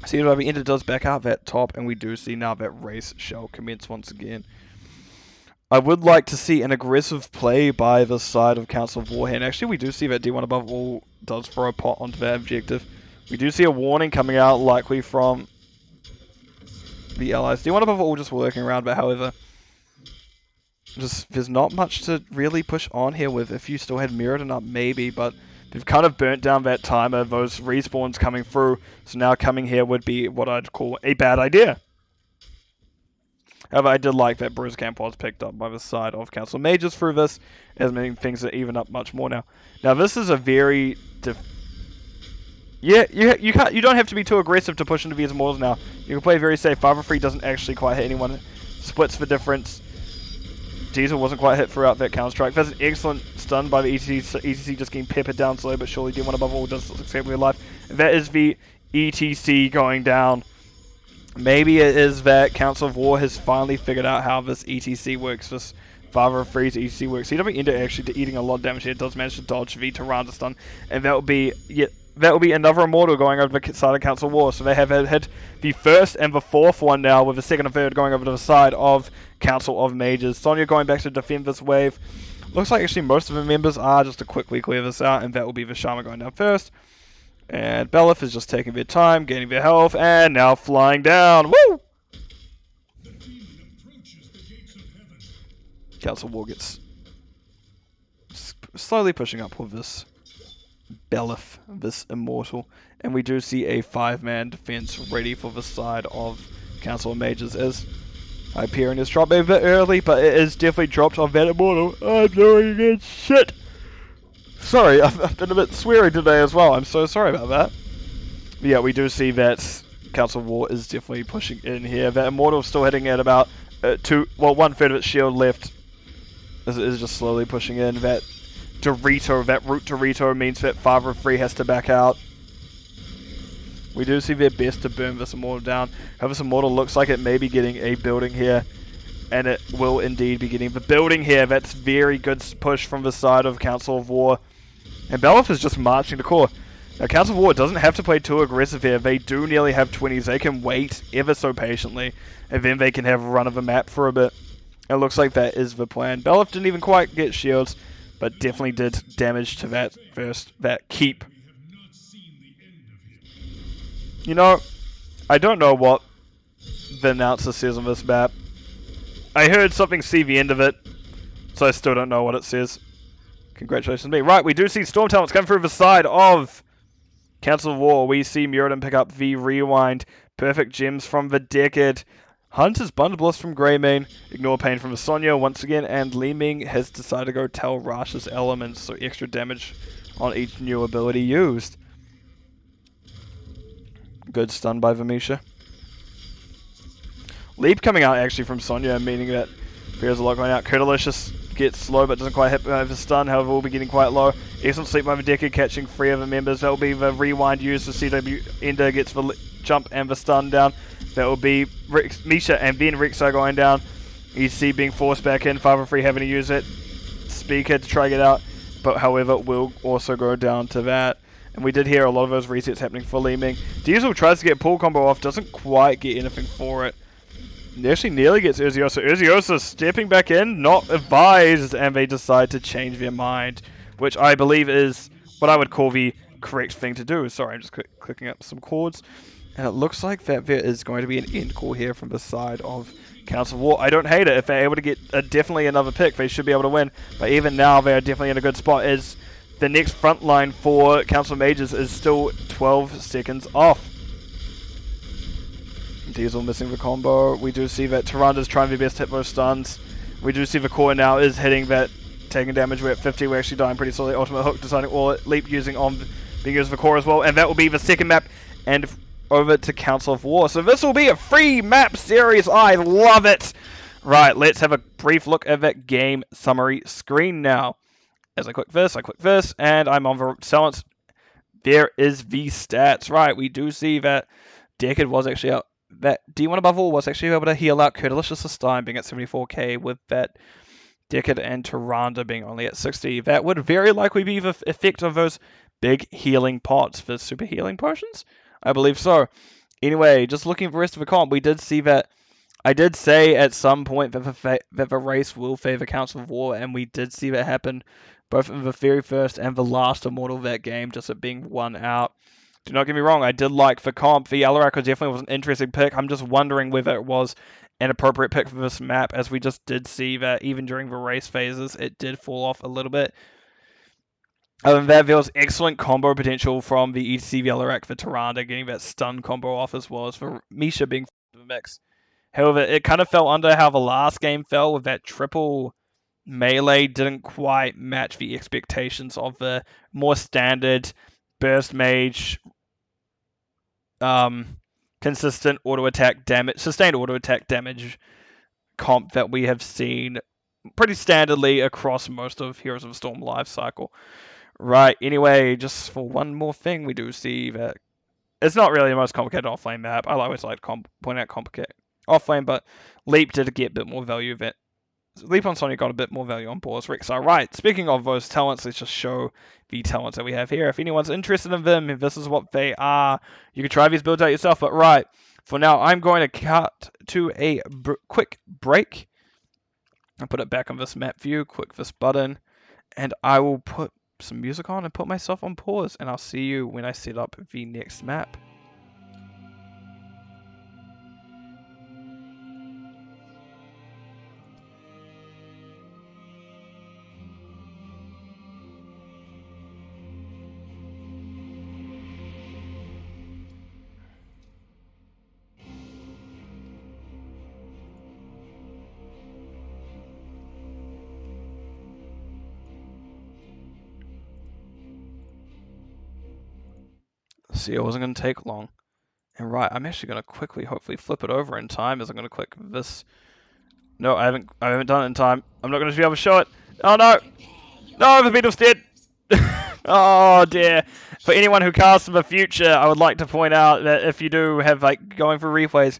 [SPEAKER 1] See, the Ender does back out that top, and we do see now that race shall commence once again. I would like to see an aggressive play by the side of Council of War here. And actually, we do see that D1 above all does throw a pot onto that objective. We do see a warning coming out, likely from the allies. D1 above all just working around, but however, there's not much to really push on here with. If you still had Mirrodin up, maybe, but they've kind of burnt down that timer, those respawns coming through. So now coming here would be what I'd call a bad idea. However, I did like that Bruce Camp was picked up by the side of Council Mages through this, as meaning things are even up much more now. Now, this is a very... you don't have to be too aggressive to push into these Immortals now. You can play very safe. Father Free doesn't actually quite hit anyone. Splits the difference. Diesel wasn't quite hit throughout that counter-strike. That's an excellent stun by the ETC. ETC just getting peppered down slowly, but surely D1 above all does look extremely alive. And that is the ETC going down. Maybe it is that Council of War has finally figured out how this ETC works, this Father of Free's ETC works. CW Ender actually eating a lot of damage here, does manage to dodge the Tyrande stun, and that will be another Immortal going over the side of Council of War. So they have hit the first and the fourth one now, with the second and third going over to the side of Council of Mages. Sonya going back to defend this wave. Looks like actually most of the members are, just to quickly clear this out, and that will be the Shaman going down first. And Belif is just taking their time, gaining their health, and now flying down. Woo! Council War gets slowly pushing up with this Belif, this Immortal. And we do see a 5-man defense ready for the side of Council of Mages as Hyperion is dropped a bit early, but it is definitely dropped on that Immortal. I'm doing good shit! Sorry, I've been a bit sweary today as well. I'm so sorry about that. But yeah, we do see that Council of War is definitely pushing in here. That Immortal is still hitting at about 1/3 of its shield left. As it is just slowly pushing in. That Dorito, that root Dorito means that Father of Free has to back out. We do see their best to burn this Immortal down. However, this Immortal looks like it may be getting a building here. And it will indeed be getting the building here. That's very good push from the side of Council of War. And Belif is just marching to core. Now, Council of War doesn't have to play too aggressive here. They do nearly have 20s. They can wait ever so patiently. And then they can have a run of the map for a bit. It looks like that is the plan. Belif didn't even quite get shields, but definitely did damage to that keep. You know, I don't know what the announcer says on this map. I heard something see the end of it, so I still don't know what it says. Congratulations to me. Right, we do see Storm Talents coming through the side of Council of War. We see Mirrodin pick up the Rewind. Perfect gems from the Decade. Hunter's Blunderbuss from Greymane. Ignore Pain from the Sonya once again. And Li Ming has decided to go Tell Rash's Elements, so extra damage on each new ability used. Good stun by Vamisha. Leap coming out actually from Sonya, meaning that there's a lot going out. Curtalicious gets slow but doesn't quite hit the stun, however will be getting quite low. Excellent sleep by the Decade, catching 3 of the members. That will be the Rewind used. The CW Ender gets the jump and the stun down. That will be Misha and then Rek'Sai going down. EC being forced back in, Father Free having to use it. Speaker to try to get out, but however will also go down to that. And we did hear a lot of those resets happening for Li Ming. Diesel tries to get pull combo off, doesn't quite get anything for it. He actually nearly gets Urziosa. Urziosa stepping back in, not advised, and they decide to change their mind, which I believe is what I would call the correct thing to do. Sorry, I'm just clicking up some chords. And it looks like that there is going to be an end call here from the side of Council of War. I don't hate it. If they're able to get definitely another pick, they should be able to win. But even now, they are definitely in a good spot, as the next front line for Council of Mages is still 12 seconds off. Diesel missing the combo. We do see that Tyranda's trying their best to hit those stuns. We do see the core now is hitting that, taking damage. We're at 50. We're actually dying pretty slowly. Ultimate Hook deciding all leap using on being used for core as well. And that will be the second map. And over to Council of War. So this will be a free map series. I love it. Right, let's have a brief look at that game summary screen now. As I click this, and I'm on the silence. There is the stats. Right, we do see that Decade was actually out. That D1 above all was actually able to heal out Curdelicious this time, being at 74k, with that Decade and Tyrande being only at 60. That would very likely be the effect of those big healing pots for super healing potions. I believe so. Anyway, just looking at the rest of the comp, we did see that. I did say at some point that the race will favor Council of War, and we did see that happen both in the very first and the last Immortal of that game, just it being one out. Do not get me wrong, I did like the comp. The Alarak definitely was an interesting pick. I'm just wondering whether it was an appropriate pick for this map, as we just did see that even during the race phases, it did fall off a little bit. Other than that, there was excellent combo potential from the ETC, the Alarak, the Tyrande, getting that stun combo off as well as for Misha being the mix. However, it kind of fell under how the last game fell with that triple melee didn't quite match the expectations of the more standard burst mage, consistent auto attack damage, sustained auto attack damage comp that we have seen pretty standardly across most of Heroes of the Storm life cycle. Right, anyway, just for one more thing, we do see that it's not really the most complicated offlane map. I always like to point out complicated offlane, but Leap did get a bit more value of it. Leap on Sonya got a bit more value on Boris Rexar. Right, speaking of those talents, let's just show the talents that we have here. If anyone's interested in them, if this is what they are, you can try these builds out yourself. But right, for now, I'm going to cut to a quick break. I'll put it back on this map view, click this button, and I will put some music on and put myself on pause, and I'll see you when I set up the next map. See, it wasn't going to take long. And right, I'm actually going to quickly, hopefully, flip it over in time as I'm going to click this. No, I haven't done it in time. I'm not going to be able to show it. Oh no! No, the Beetle's dead! Oh dear. For anyone who casts in the future, I would like to point out that if you do have, like, going for replays,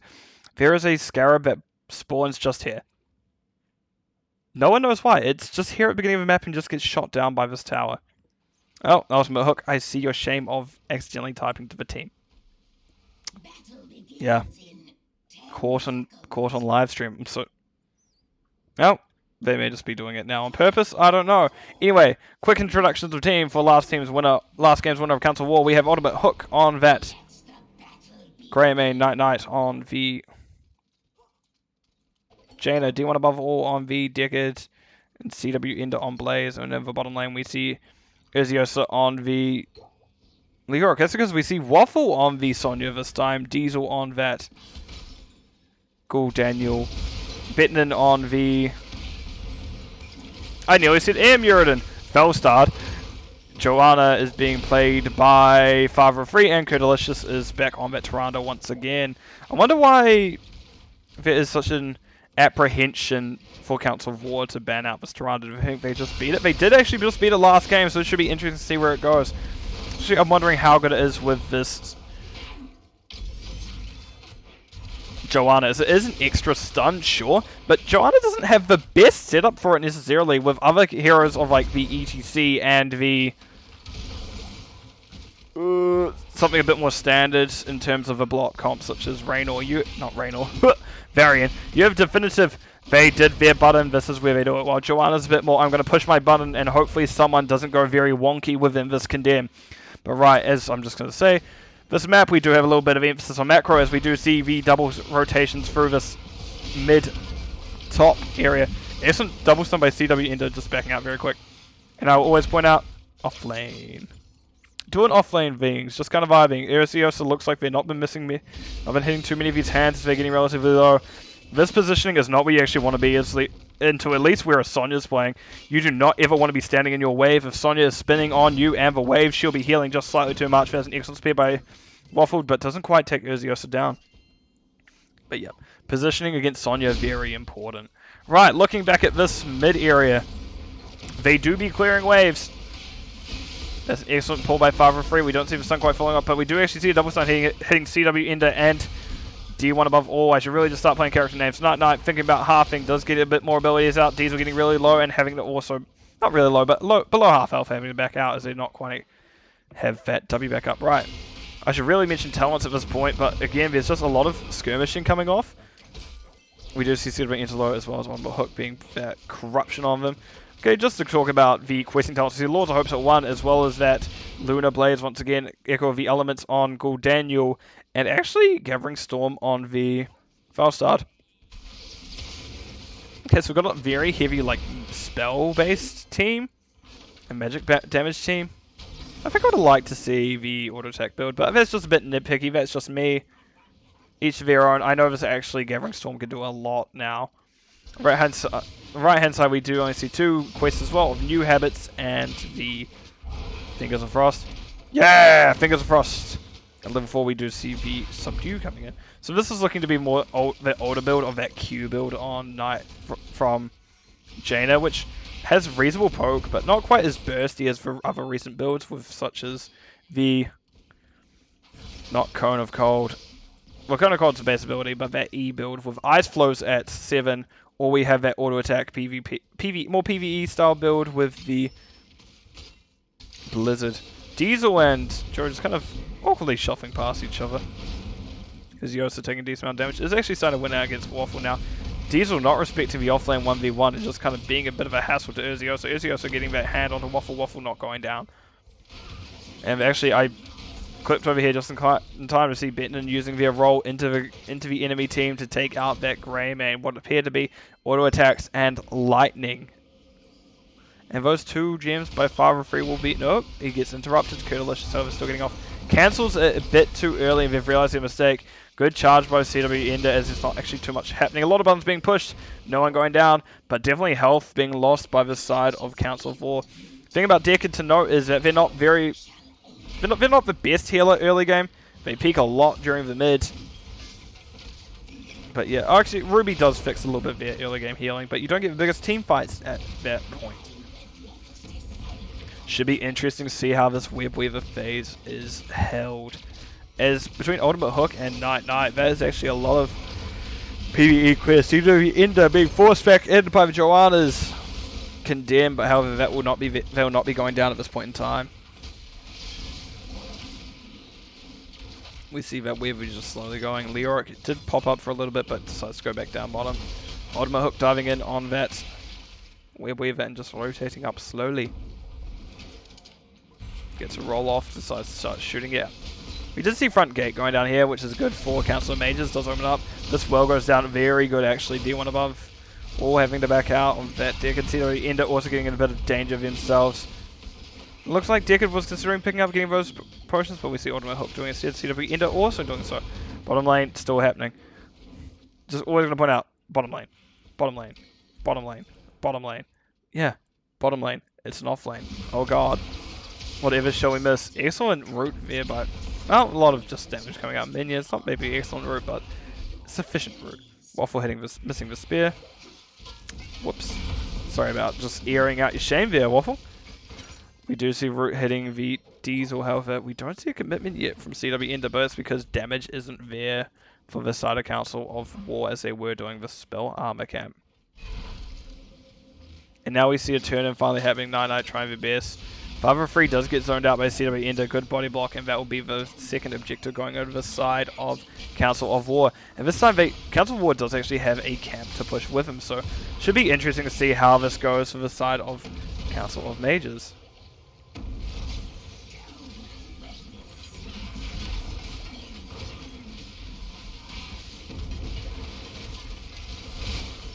[SPEAKER 1] there is a scarab that spawns just here. No one knows why. It's just here at the beginning of the map and just gets shot down by this tower. Oh, Ultimate Hook, I see your shame of accidentally typing to the team. Yeah. Caught on live stream. So, oh, they may just be doing it now on purpose. I don't know. Anyway, quick introduction to the team for last game's winner of Council War. We have Ultimate Hook on that. Greymane Knight on the Jaina, D1 above all on the Decade, and CW Ender on Blaze. And in the bottom lane we see Iziosa on the Leoric. That's because we see Waffle on the Sonya this time, Diesel on that, Ghoul Daniel, Bettinen on the, I nearly said Muradin, Fellstad. Joanna is being played by Father of Free, and Curdelicious is back on that Tyrande once again. I wonder why there is such an apprehension for Council of War to ban out this Tyrande. I think they just beat it. They did actually just beat it last game, so it should be interesting to see where it goes. Actually, I'm wondering how good it is with this Joanna. It is an extra stun, sure, but Joanna doesn't have the best setup for it necessarily with other heroes of like the ETC and the something a bit more standard in terms of a block comp, such as Varian. You have Definitive. They did their button. This is where they do it. While Joanna's a bit more, I'm going to push my button, and hopefully someone doesn't go very wonky within this Condemn. But right, as I'm just going to say, this map we do have a little bit of emphasis on macro, as we do see the double rotations through this mid-top area. Excellent double stun by CW Ender, just backing out very quick. And I will always point out, off lane. doing offlane things, just kind of vibing. Ericiosa looks like they've not been missing me. I've been hitting too many of his hands as they're getting relatively low. This positioning is not where you actually want to be, into at least where a Sonya's playing. You do not ever want to be standing in your wave. If Sonya is spinning on you and the wave, she'll be healing just slightly too much. There's an excellent spear by Waffled, but doesn't quite take Ericiosa down. But yeah, positioning against Sonya, very important. Right, looking back at this mid area, they do be clearing waves. That's an excellent pull by 5-3. We don't see the stun quite falling off, but we do actually see a double stun hitting CW Ender and D1 above all. I should really just start playing character names. Night, thinking about halving, does get a bit more abilities out. Diesel getting really low and having to also, not really low, but below half health, having to back out as they not quite have that W back up. Right. I should really mention talents at this point, but again, there's just a lot of skirmishing coming off. We do see CW Ender low as well as one more hook being that corruption on them. Okay, just to talk about the questing talents, we see Lords of Hopes at 1, as well as that Lunar Blades, once again, Echo of the Elements on Gul'Daniel, and actually Gathering Storm on the Falstad. Okay, so we've got a very heavy, like, spell-based team, a magic damage team. I think I would have liked to see the auto attack build, but that's just a bit nitpicky, that's just me. Each of their own. I know this actually Gathering Storm can do a lot now. Right hand side, we do only see 2 quests as well, of New Habits and the Fingers of Frost. Yeah, Fingers of Frost. And level 4, we do see the Subdue coming in. So this is looking to be more the older build of that Q build on Night from Jaina, which has reasonable poke, but not quite as bursty as for other recent builds, with such as the not Cone of Cold. Well, Cone of Cold's the base ability, but that E build with Ice Flows at 7. Or we have that auto attack more PvE style build with the Blizzard. Diesel and George is kind of awkwardly shuffling past each other. Because Yosa taking a decent amount of damage. Is actually starting to win out against Waffle now. Diesel not respecting the offlane 1v1 and just kind of being a bit of a hassle to Ericiosa. Ericiosa getting that hand onto Waffle, Waffle not going down. And actually I clipped over here just in time to see Benton using their role into the enemy team to take out that Grey Man, what appeared to be auto attacks and lightning. And those 2 gems by 5-3 will be... Nope, he gets interrupted. Curtalicious, however, still getting off. Cancels a bit too early and they've realized their mistake. Good charge by CW Ender as there's not actually too much happening. A lot of buttons being pushed, no one going down, but definitely health being lost by this side of Council of War. The thing about Deckard to note is that they're not the best healer early game. They peak a lot during the mid. But yeah, actually Ruby does fix a little bit of their early game healing, but you don't get the biggest team fights at that point. Should be interesting to see how this Web Weaver phase is held. As between Ultimate Hook and Night, that is actually a lot of PvE quests. CW Ender being forced back in by the Joanna's condemned, but however they will not be going down at this point in time. We see that Weaver is just slowly going. Leoric did pop up for a little bit, but decides to go back down bottom. Ultimate Hook diving in on that Web Weaver and just rotating up slowly. Gets a roll off, decides to start shooting it. We did see front gate going down here, which is good for Council of Mages, does open up. This well goes down very good actually, D1 above. All having to back out on that Deckard. CW Ender also getting in a bit of danger of themselves. Looks like Deckard was considering picking up getting those potions, but we see Ultimate Hook doing it instead. CW Ender also doing so. Bottom lane still happening. Just always going to point out, bottom lane, bottom lane, bottom lane, bottom lane. Yeah, bottom lane. It's an off lane. Oh god. Whatever shall we miss? Excellent route there, but well, a lot of just damage coming out. Minions, not maybe excellent route, but sufficient route. Waffle hitting this, missing the spear. Whoops. Sorry about just airing out your shame there, Waffle. We do see root hitting the Diesel, however, we don't see a commitment yet from CW Ender, but it's because damage isn't there for the side of Council of War as they were doing the spell armor camp. And now we see a turn in finally happening. Night trying their best. 5-3 does get zoned out by CW Ender, good body block, and that will be the second objective going over the side of Council of War. And this time, Council of War does actually have a camp to push with him, so should be interesting to see how this goes for the side of Council of Mages.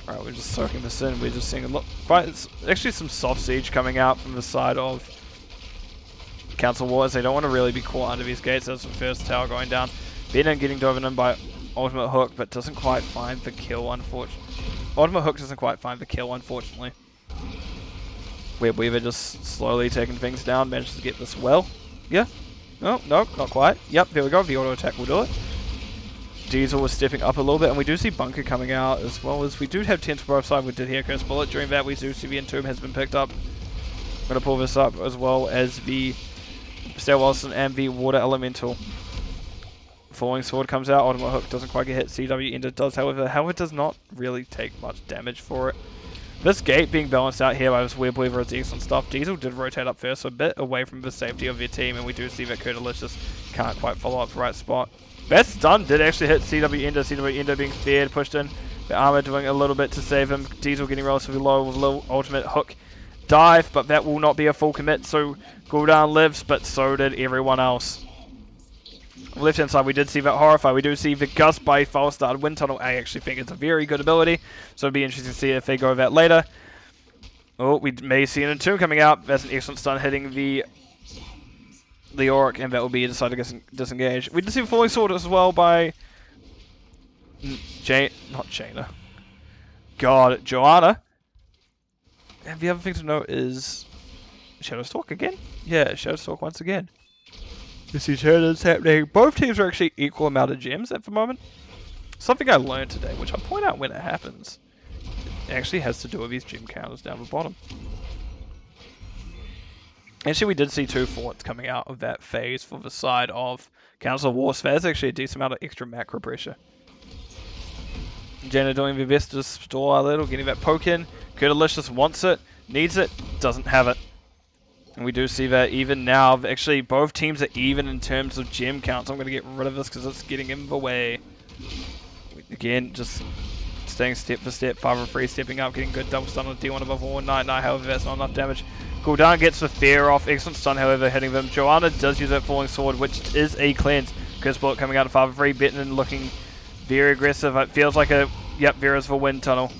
[SPEAKER 1] Alright, we're just soaking this in, we're just seeing a lot, quite, it's actually some soft siege coming out from the side of Council Wars. They don't want to really be caught under these gates. That's the first tower going down. Vietnam getting driven in by Ultimate Hook, but doesn't quite find the kill, unfortunately. Ultimate Hook doesn't quite find the kill, unfortunately. Web Weaver just slowly taking things down, manages to get this well. Yeah. No, not quite. Yep, there we go. The auto attack will do it. Diesel was stepping up a little bit, and we do see Bunker coming out, as well as we do have 10 for both sides. We did hear Curse Bullet. During that, we do see the Entomb has been picked up. I'm going to pull this up, as well as the Stale Wilson and the Water Elemental. Falling Sword comes out. Ultimate Hook doesn't quite get hit. CW Ender does, however. However, does not really take much damage for it. This gate being balanced out here by this Web Weaver is excellent stuff. Diesel did rotate up first, so a bit away from the safety of their team, and we do see that Curtilicious can't quite follow up the right spot. That stun did actually hit CW Ender. CW Ender being feared, pushed in. The armor doing a little bit to save him. Diesel getting relatively low with a little Ultimate Hook dive, but that will not be a full commit, so cooldown lives, but so did everyone else. On the left hand side, we did see that Horrify. We do see the Gust by False Started Wind Tunnel. I actually think it's a very good ability, so it'd be interesting to see if they go with that later. Oh, we may see an Entomb coming out. That's an excellent stun hitting the Auric, and that will be decided to disengage. We did see a Falling Sword as well by not Jaina. God, Joanna. And the other thing to note is Shadowstalk again? Yeah, Shadowstalk once again. This is happening. Both teams are actually equal amount of gems at the moment. Something I learned today, which I'll point out when it happens. It actually has to do with these gem counters down the bottom. Actually, we did see 2 forts coming out of that phase for the side of Council of War. So there's actually a decent amount of extra macro pressure. Jenna doing the best to stall a little, getting that poke in. Curtilicious wants it, needs it, doesn't have it. And we do see that even now, actually both teams are even in terms of gem counts. I'm going to get rid of this because it's getting in the way. Again, just staying step for step, 5 and 3, stepping up, getting good double stun on D1 above 1, 9, however that's not enough damage. Cooldown gets the fear off, excellent stun however hitting them. Joanna does use that Falling Sword, which is a cleanse. Curse Bullet coming out of 5 and 3, Bettinen looking very aggressive. It feels like a, yep, Vera's for Wind Tunnel.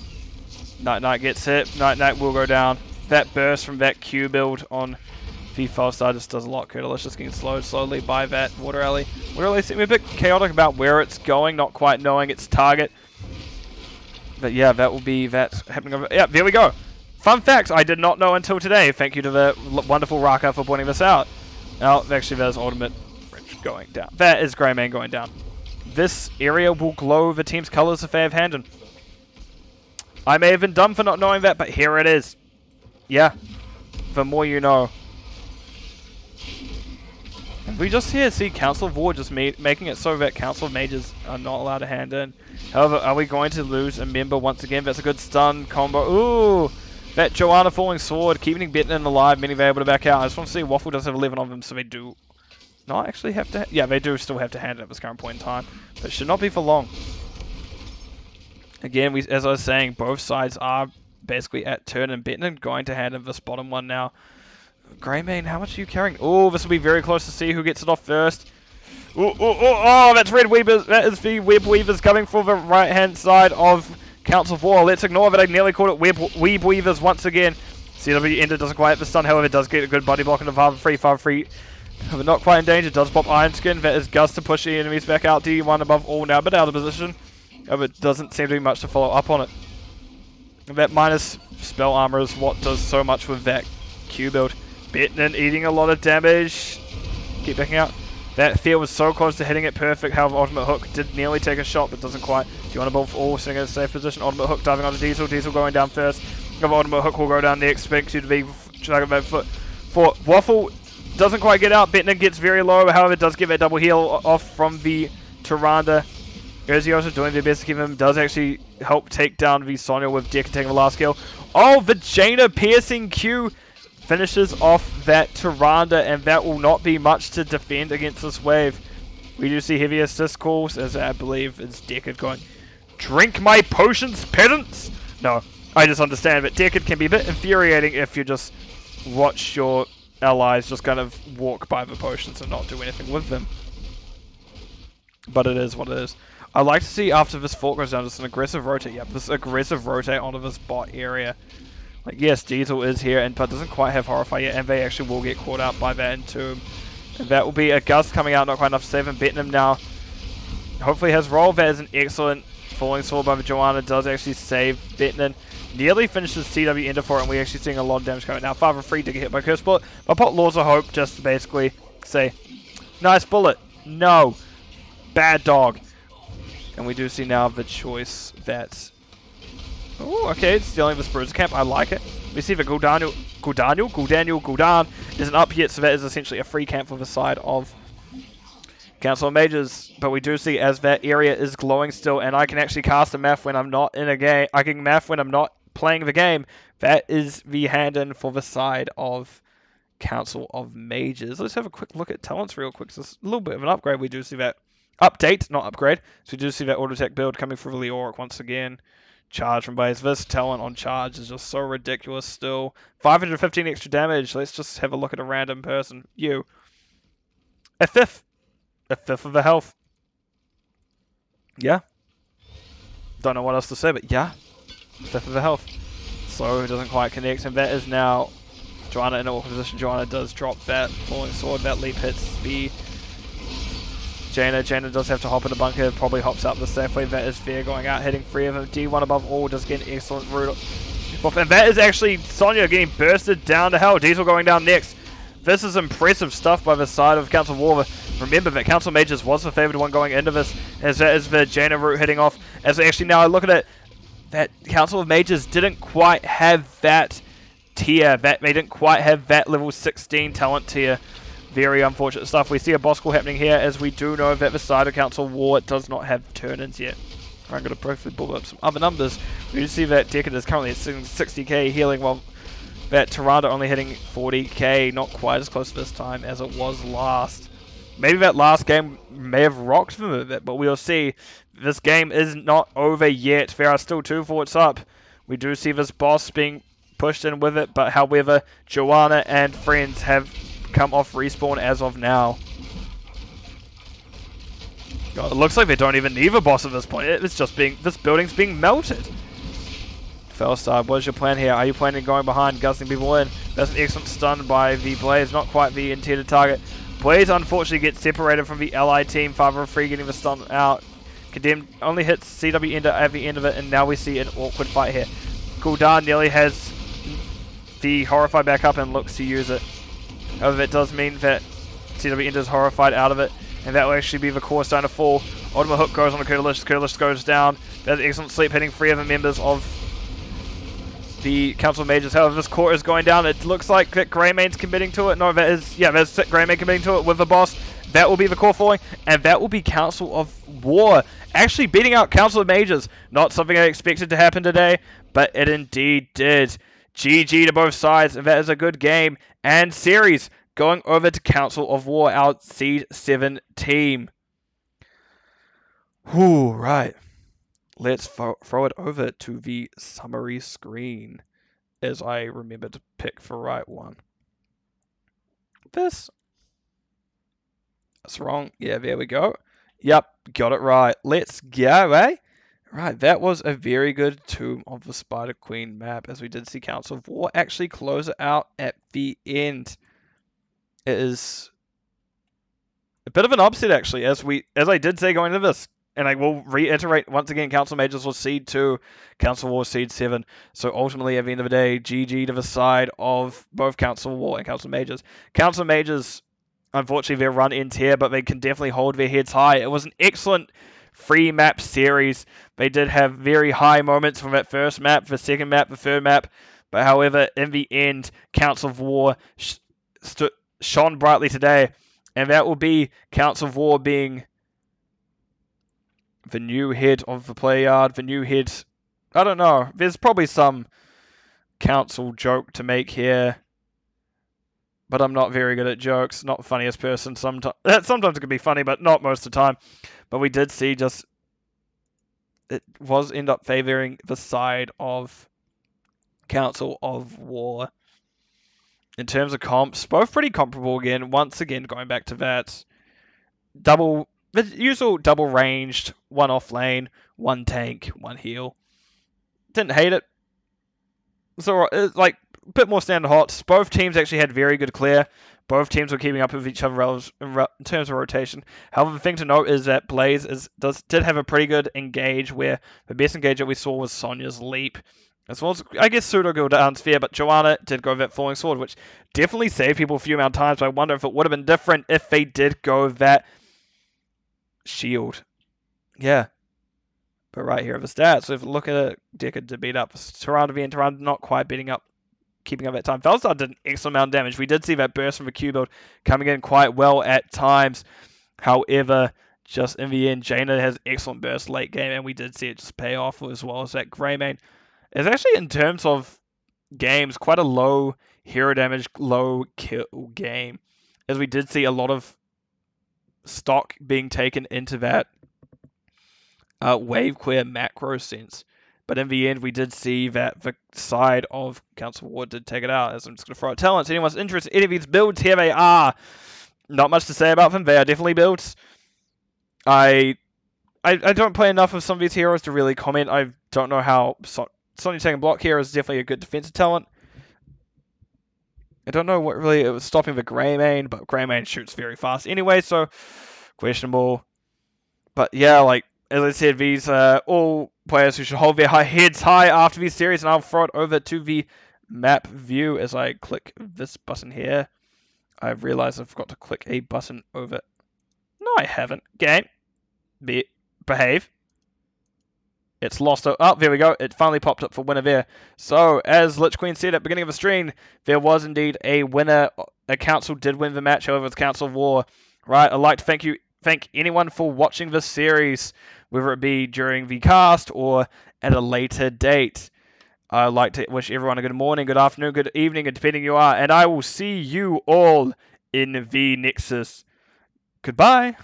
[SPEAKER 1] Night gets hit, Night will go down. That burst from that Q build on the False Star just does a lot. Curtilicious getting slowed slowly by that Water Alley. Water Alley seems a bit chaotic about where it's going, not quite knowing its target. But yeah, that will be that happening over. Yeah, there we go. Fun facts I did not know until today. Thank you to the wonderful Raka for pointing this out. Now, actually, there's Ultimate Wrench going down. That is Greymane going down. This area will glow the team's colors if they have Handon. I may have been dumb for not knowing that, but here it is. Yeah, the more you know. And we just here see Council of War just making it so that Council of Mages are not allowed to hand in. However, are we going to lose a member once again? That's a good stun combo. Ooh! That Joanna Falling Sword, keeping Bettinen alive, meaning they're able to back out. I just want to see Waffle does have 11 of them, so they do not actually have to... Yeah, they do still have to hand it at this current point in time. But it should not be for long. Again, as I was saying, both sides are basically at turn, and Bettinen going to hand in this bottom one now. Greymane, how much are you carrying? Oh, this will be very close to see who gets it off first. Oh, that's Red Weavers. That is the Web Weavers coming for the right-hand side of Council of War. Let's ignore that I nearly called it Web Weavers once again. CW Ender doesn't quite have the stun, however, does get a good body block into Father Free. Father Free, but not quite in danger, does pop Iron Skin. That is Gus to push the enemies back out. D1 above all now, but out of position. However, it doesn't seem to be much to follow up on it. And that minus spell armor is what does so much with that Q build. Bettinen eating a lot of damage. Keep backing out. That fear was so close to hitting it perfect. However, Ultimate Hook did nearly take a shot, but doesn't quite. Do you want to both all sitting in a safe position? Ultimate Hook diving onto Diesel. Diesel going down first. Ultimate Hook will go down next. Expect you to be dragging back foot. For Waffle, doesn't quite get out. Bettinen gets very low. However, does get that double heal off from the Tyrande. Uzi also doing their best to give him. Does actually help take down the Sonya with Deck taking the last kill. Oh, the Jaina piercing Q finishes off that Tyrande, and that will not be much to defend against this wave. We do see heavy assist calls, as I believe it's Deckard going, "Drink my potions, pedants!" No, I just understand, but Deckard can be a bit infuriating if you just watch your allies just kind of walk by the potions and not do anything with them. But it is what it is. I'd like to see after this fort goes down, just an aggressive rotate. Yep, this aggressive rotate onto this bot area. Like, yes, Diesel is here, but doesn't quite have Horrify yet, and they actually will get caught out by that Entomb. And that will be a Gust coming out, not quite enough to save him. Vietnam now hopefully has roll. That is an excellent Falling Sword by the Joanna. Does actually save Vietnam. Nearly finishes CW Ender for it, and we're actually seeing a lot of damage coming. Now, Father Free to get hit by Curse Bullet, but put Laws of Hope just to basically say, nice bullet. No. Bad dog. And we do see now the choice that... Oh, okay, it's stealing the Bruiser Camp. I like it. We see that Guldan isn't up yet, so that is essentially a free camp for the side of Council of Mages. But we do see as that area is glowing still, and I can actually cast a Math when I'm not in a game. I can Math when I'm not playing the game. That is the hand-in for the side of Council of Mages. Let's have a quick look at talents real quick. So it's a little bit of an upgrade. We do see that update, not upgrade. So we do see that auto attack build coming through Leoric once again. Charge from base. This talent on charge is just so ridiculous still. 515 extra damage. Let's just have a look at a random person. You. A fifth of the health. Yeah. Don't know what else to say, but yeah. A fifth of the health. So it doesn't quite connect, and that is now Joanna in an awkward position. Joanna does drop that Falling Sword. That leap hits the Jaina. Jaina does have to hop in the bunker, probably hops out the safeway. That is fair, going out, hitting 3 of them. D1 above all does get an excellent root. And that is actually Sonya getting bursted down to hell. Diesel going down next. This is impressive stuff by the side of Council of War. Remember that Council Mages was the favoured one going into this, as that is the Jaina route hitting off. As actually now I look at it, that Council of Mages didn't quite have that tier. They didn't quite have that level 16 talent tier. Very unfortunate stuff. We see a boss call happening here, as we do know that the side of Council War does not have turn-ins yet. I'm going to briefly pull up some other numbers. We do see that Deckard is currently at 60k healing, while that Tyrande only hitting 40k. Not quite as close this time as it was last. Maybe that last game may have rocked them a bit, but we'll see. This game is not over yet. There are still 2 forts up. We do see this boss being pushed in with it, but however, Joanna and friends have come off respawn as of now. God, it looks like they don't even need a boss at this point. It's just this building's being melted. Fellstar, what is your plan here? Are you planning on going behind, gusting people in? That's an excellent stun by the Blaze, not quite the intended target. Blaze unfortunately gets separated from the allied team. Father of Free getting the stun out. Condemned only hits CW Ender at the end of it, and now we see an awkward fight here. Guldan nearly has the Horrify back up and looks to use it. However, it does mean that CW Ender's horrified out of it, and that will actually be the core starting to fall. Ultimate Hook goes on the Curtalicious. Curtalicious goes down. That's excellent sleep, hitting 3 of the members of the Council of Mages. However, this core is going down. It looks like that Greymane's committing to it. No, that is, yeah, that's Greymane committing to it with the boss. That will be the core falling, and that will be Council of War actually beating out Council of Mages. Not something I expected to happen today, but it indeed did. GG to both sides, and that is a good game and series. Going over to Council of War, our Seed 7 team. Whew, right. Let's throw it over to the summary screen, as I remember to pick the right one. That's wrong. Yeah, there we go. Yep, got it right. Let's go, eh? Right, that was a very good Tomb of the Spider Queen map, as we did see Council of War actually close it out at the end. It is a bit of an upset, actually, as I did say going into this, and I will reiterate once again, Council Mages was Seed 2, Council War Seed 7. So ultimately, at the end of the day, GG to the side of both Council War and Council Mages. Council Mages, unfortunately, their run ends here, but they can definitely hold their heads high. It was an excellent 3-map series. They did have very high moments from that first map, the second map, the third map. But however, in the end, Council of War shone brightly today. And that will be Council of War being the new head of the play yard, the new head. I don't know. There's probably some council joke to make here, but I'm not very good at jokes. Not the funniest person. Sometimes it can be funny, but not most of the time. But we did see just it was end up favoring the side of Council of War. In terms of comps, both pretty comparable again. Once again, going back to that the usual double ranged, 1 off lane, 1 tank, 1 heal. Didn't hate it. So it's like a bit more standard hots. Both teams actually had very good clear. Both teams were keeping up with each other in terms of rotation. However, the thing to note is that Blaze did have a pretty good engage, where the best engage that we saw was Sonya's leap. As well as, I guess, Pseudo go down sphere, but Joanna did go that falling sword, which definitely saved people a few amount of times, but I wonder if it would have been different if they did go that shield. Yeah. But right here are the stats. So if you look at it, Decker to beat up Tyrande and Tyrande not quite beating up, keeping up that time. Velstar did an excellent amount of damage. We did see that burst from the Q build coming in quite well at times. However, just in the end, Jaina has excellent burst late game, and we did see it just pay off as well as that Greymane. It's actually, in terms of games, quite a low hero damage, low kill game, as we did see a lot of stock being taken into that wave clear macro sense. But in the end, we did see that the side of Council Ward did take it out. As I'm just going to throw out talents. Anyone's interested in any of these builds, here they are. Not much to say about them. They are definitely builds. I don't play enough of some of these heroes to really comment. I don't know how Sonya taking block here is definitely a good defensive talent. I don't know what really it was stopping the Greymane, but Greymane shoots very fast anyway, so questionable. But yeah, like as I said, these are all players who should hold their heads high after these series, and I'll throw it over to the map view as I click this button here. I've realized I forgot to click a button over. No, I haven't. Game. Behave. It's lost. Oh, there we go. It finally popped up for winner there. So, as Lich Queen said at the beginning of the stream, there was indeed a winner. A council did win the match, however, it's Council of War. Right, I'd like to thank anyone for watching this series, whether it be during the cast or at a later date. I'd like to wish everyone a good morning, good afternoon, good evening, and depending you are, and I will see you all in the Nexus. Goodbye.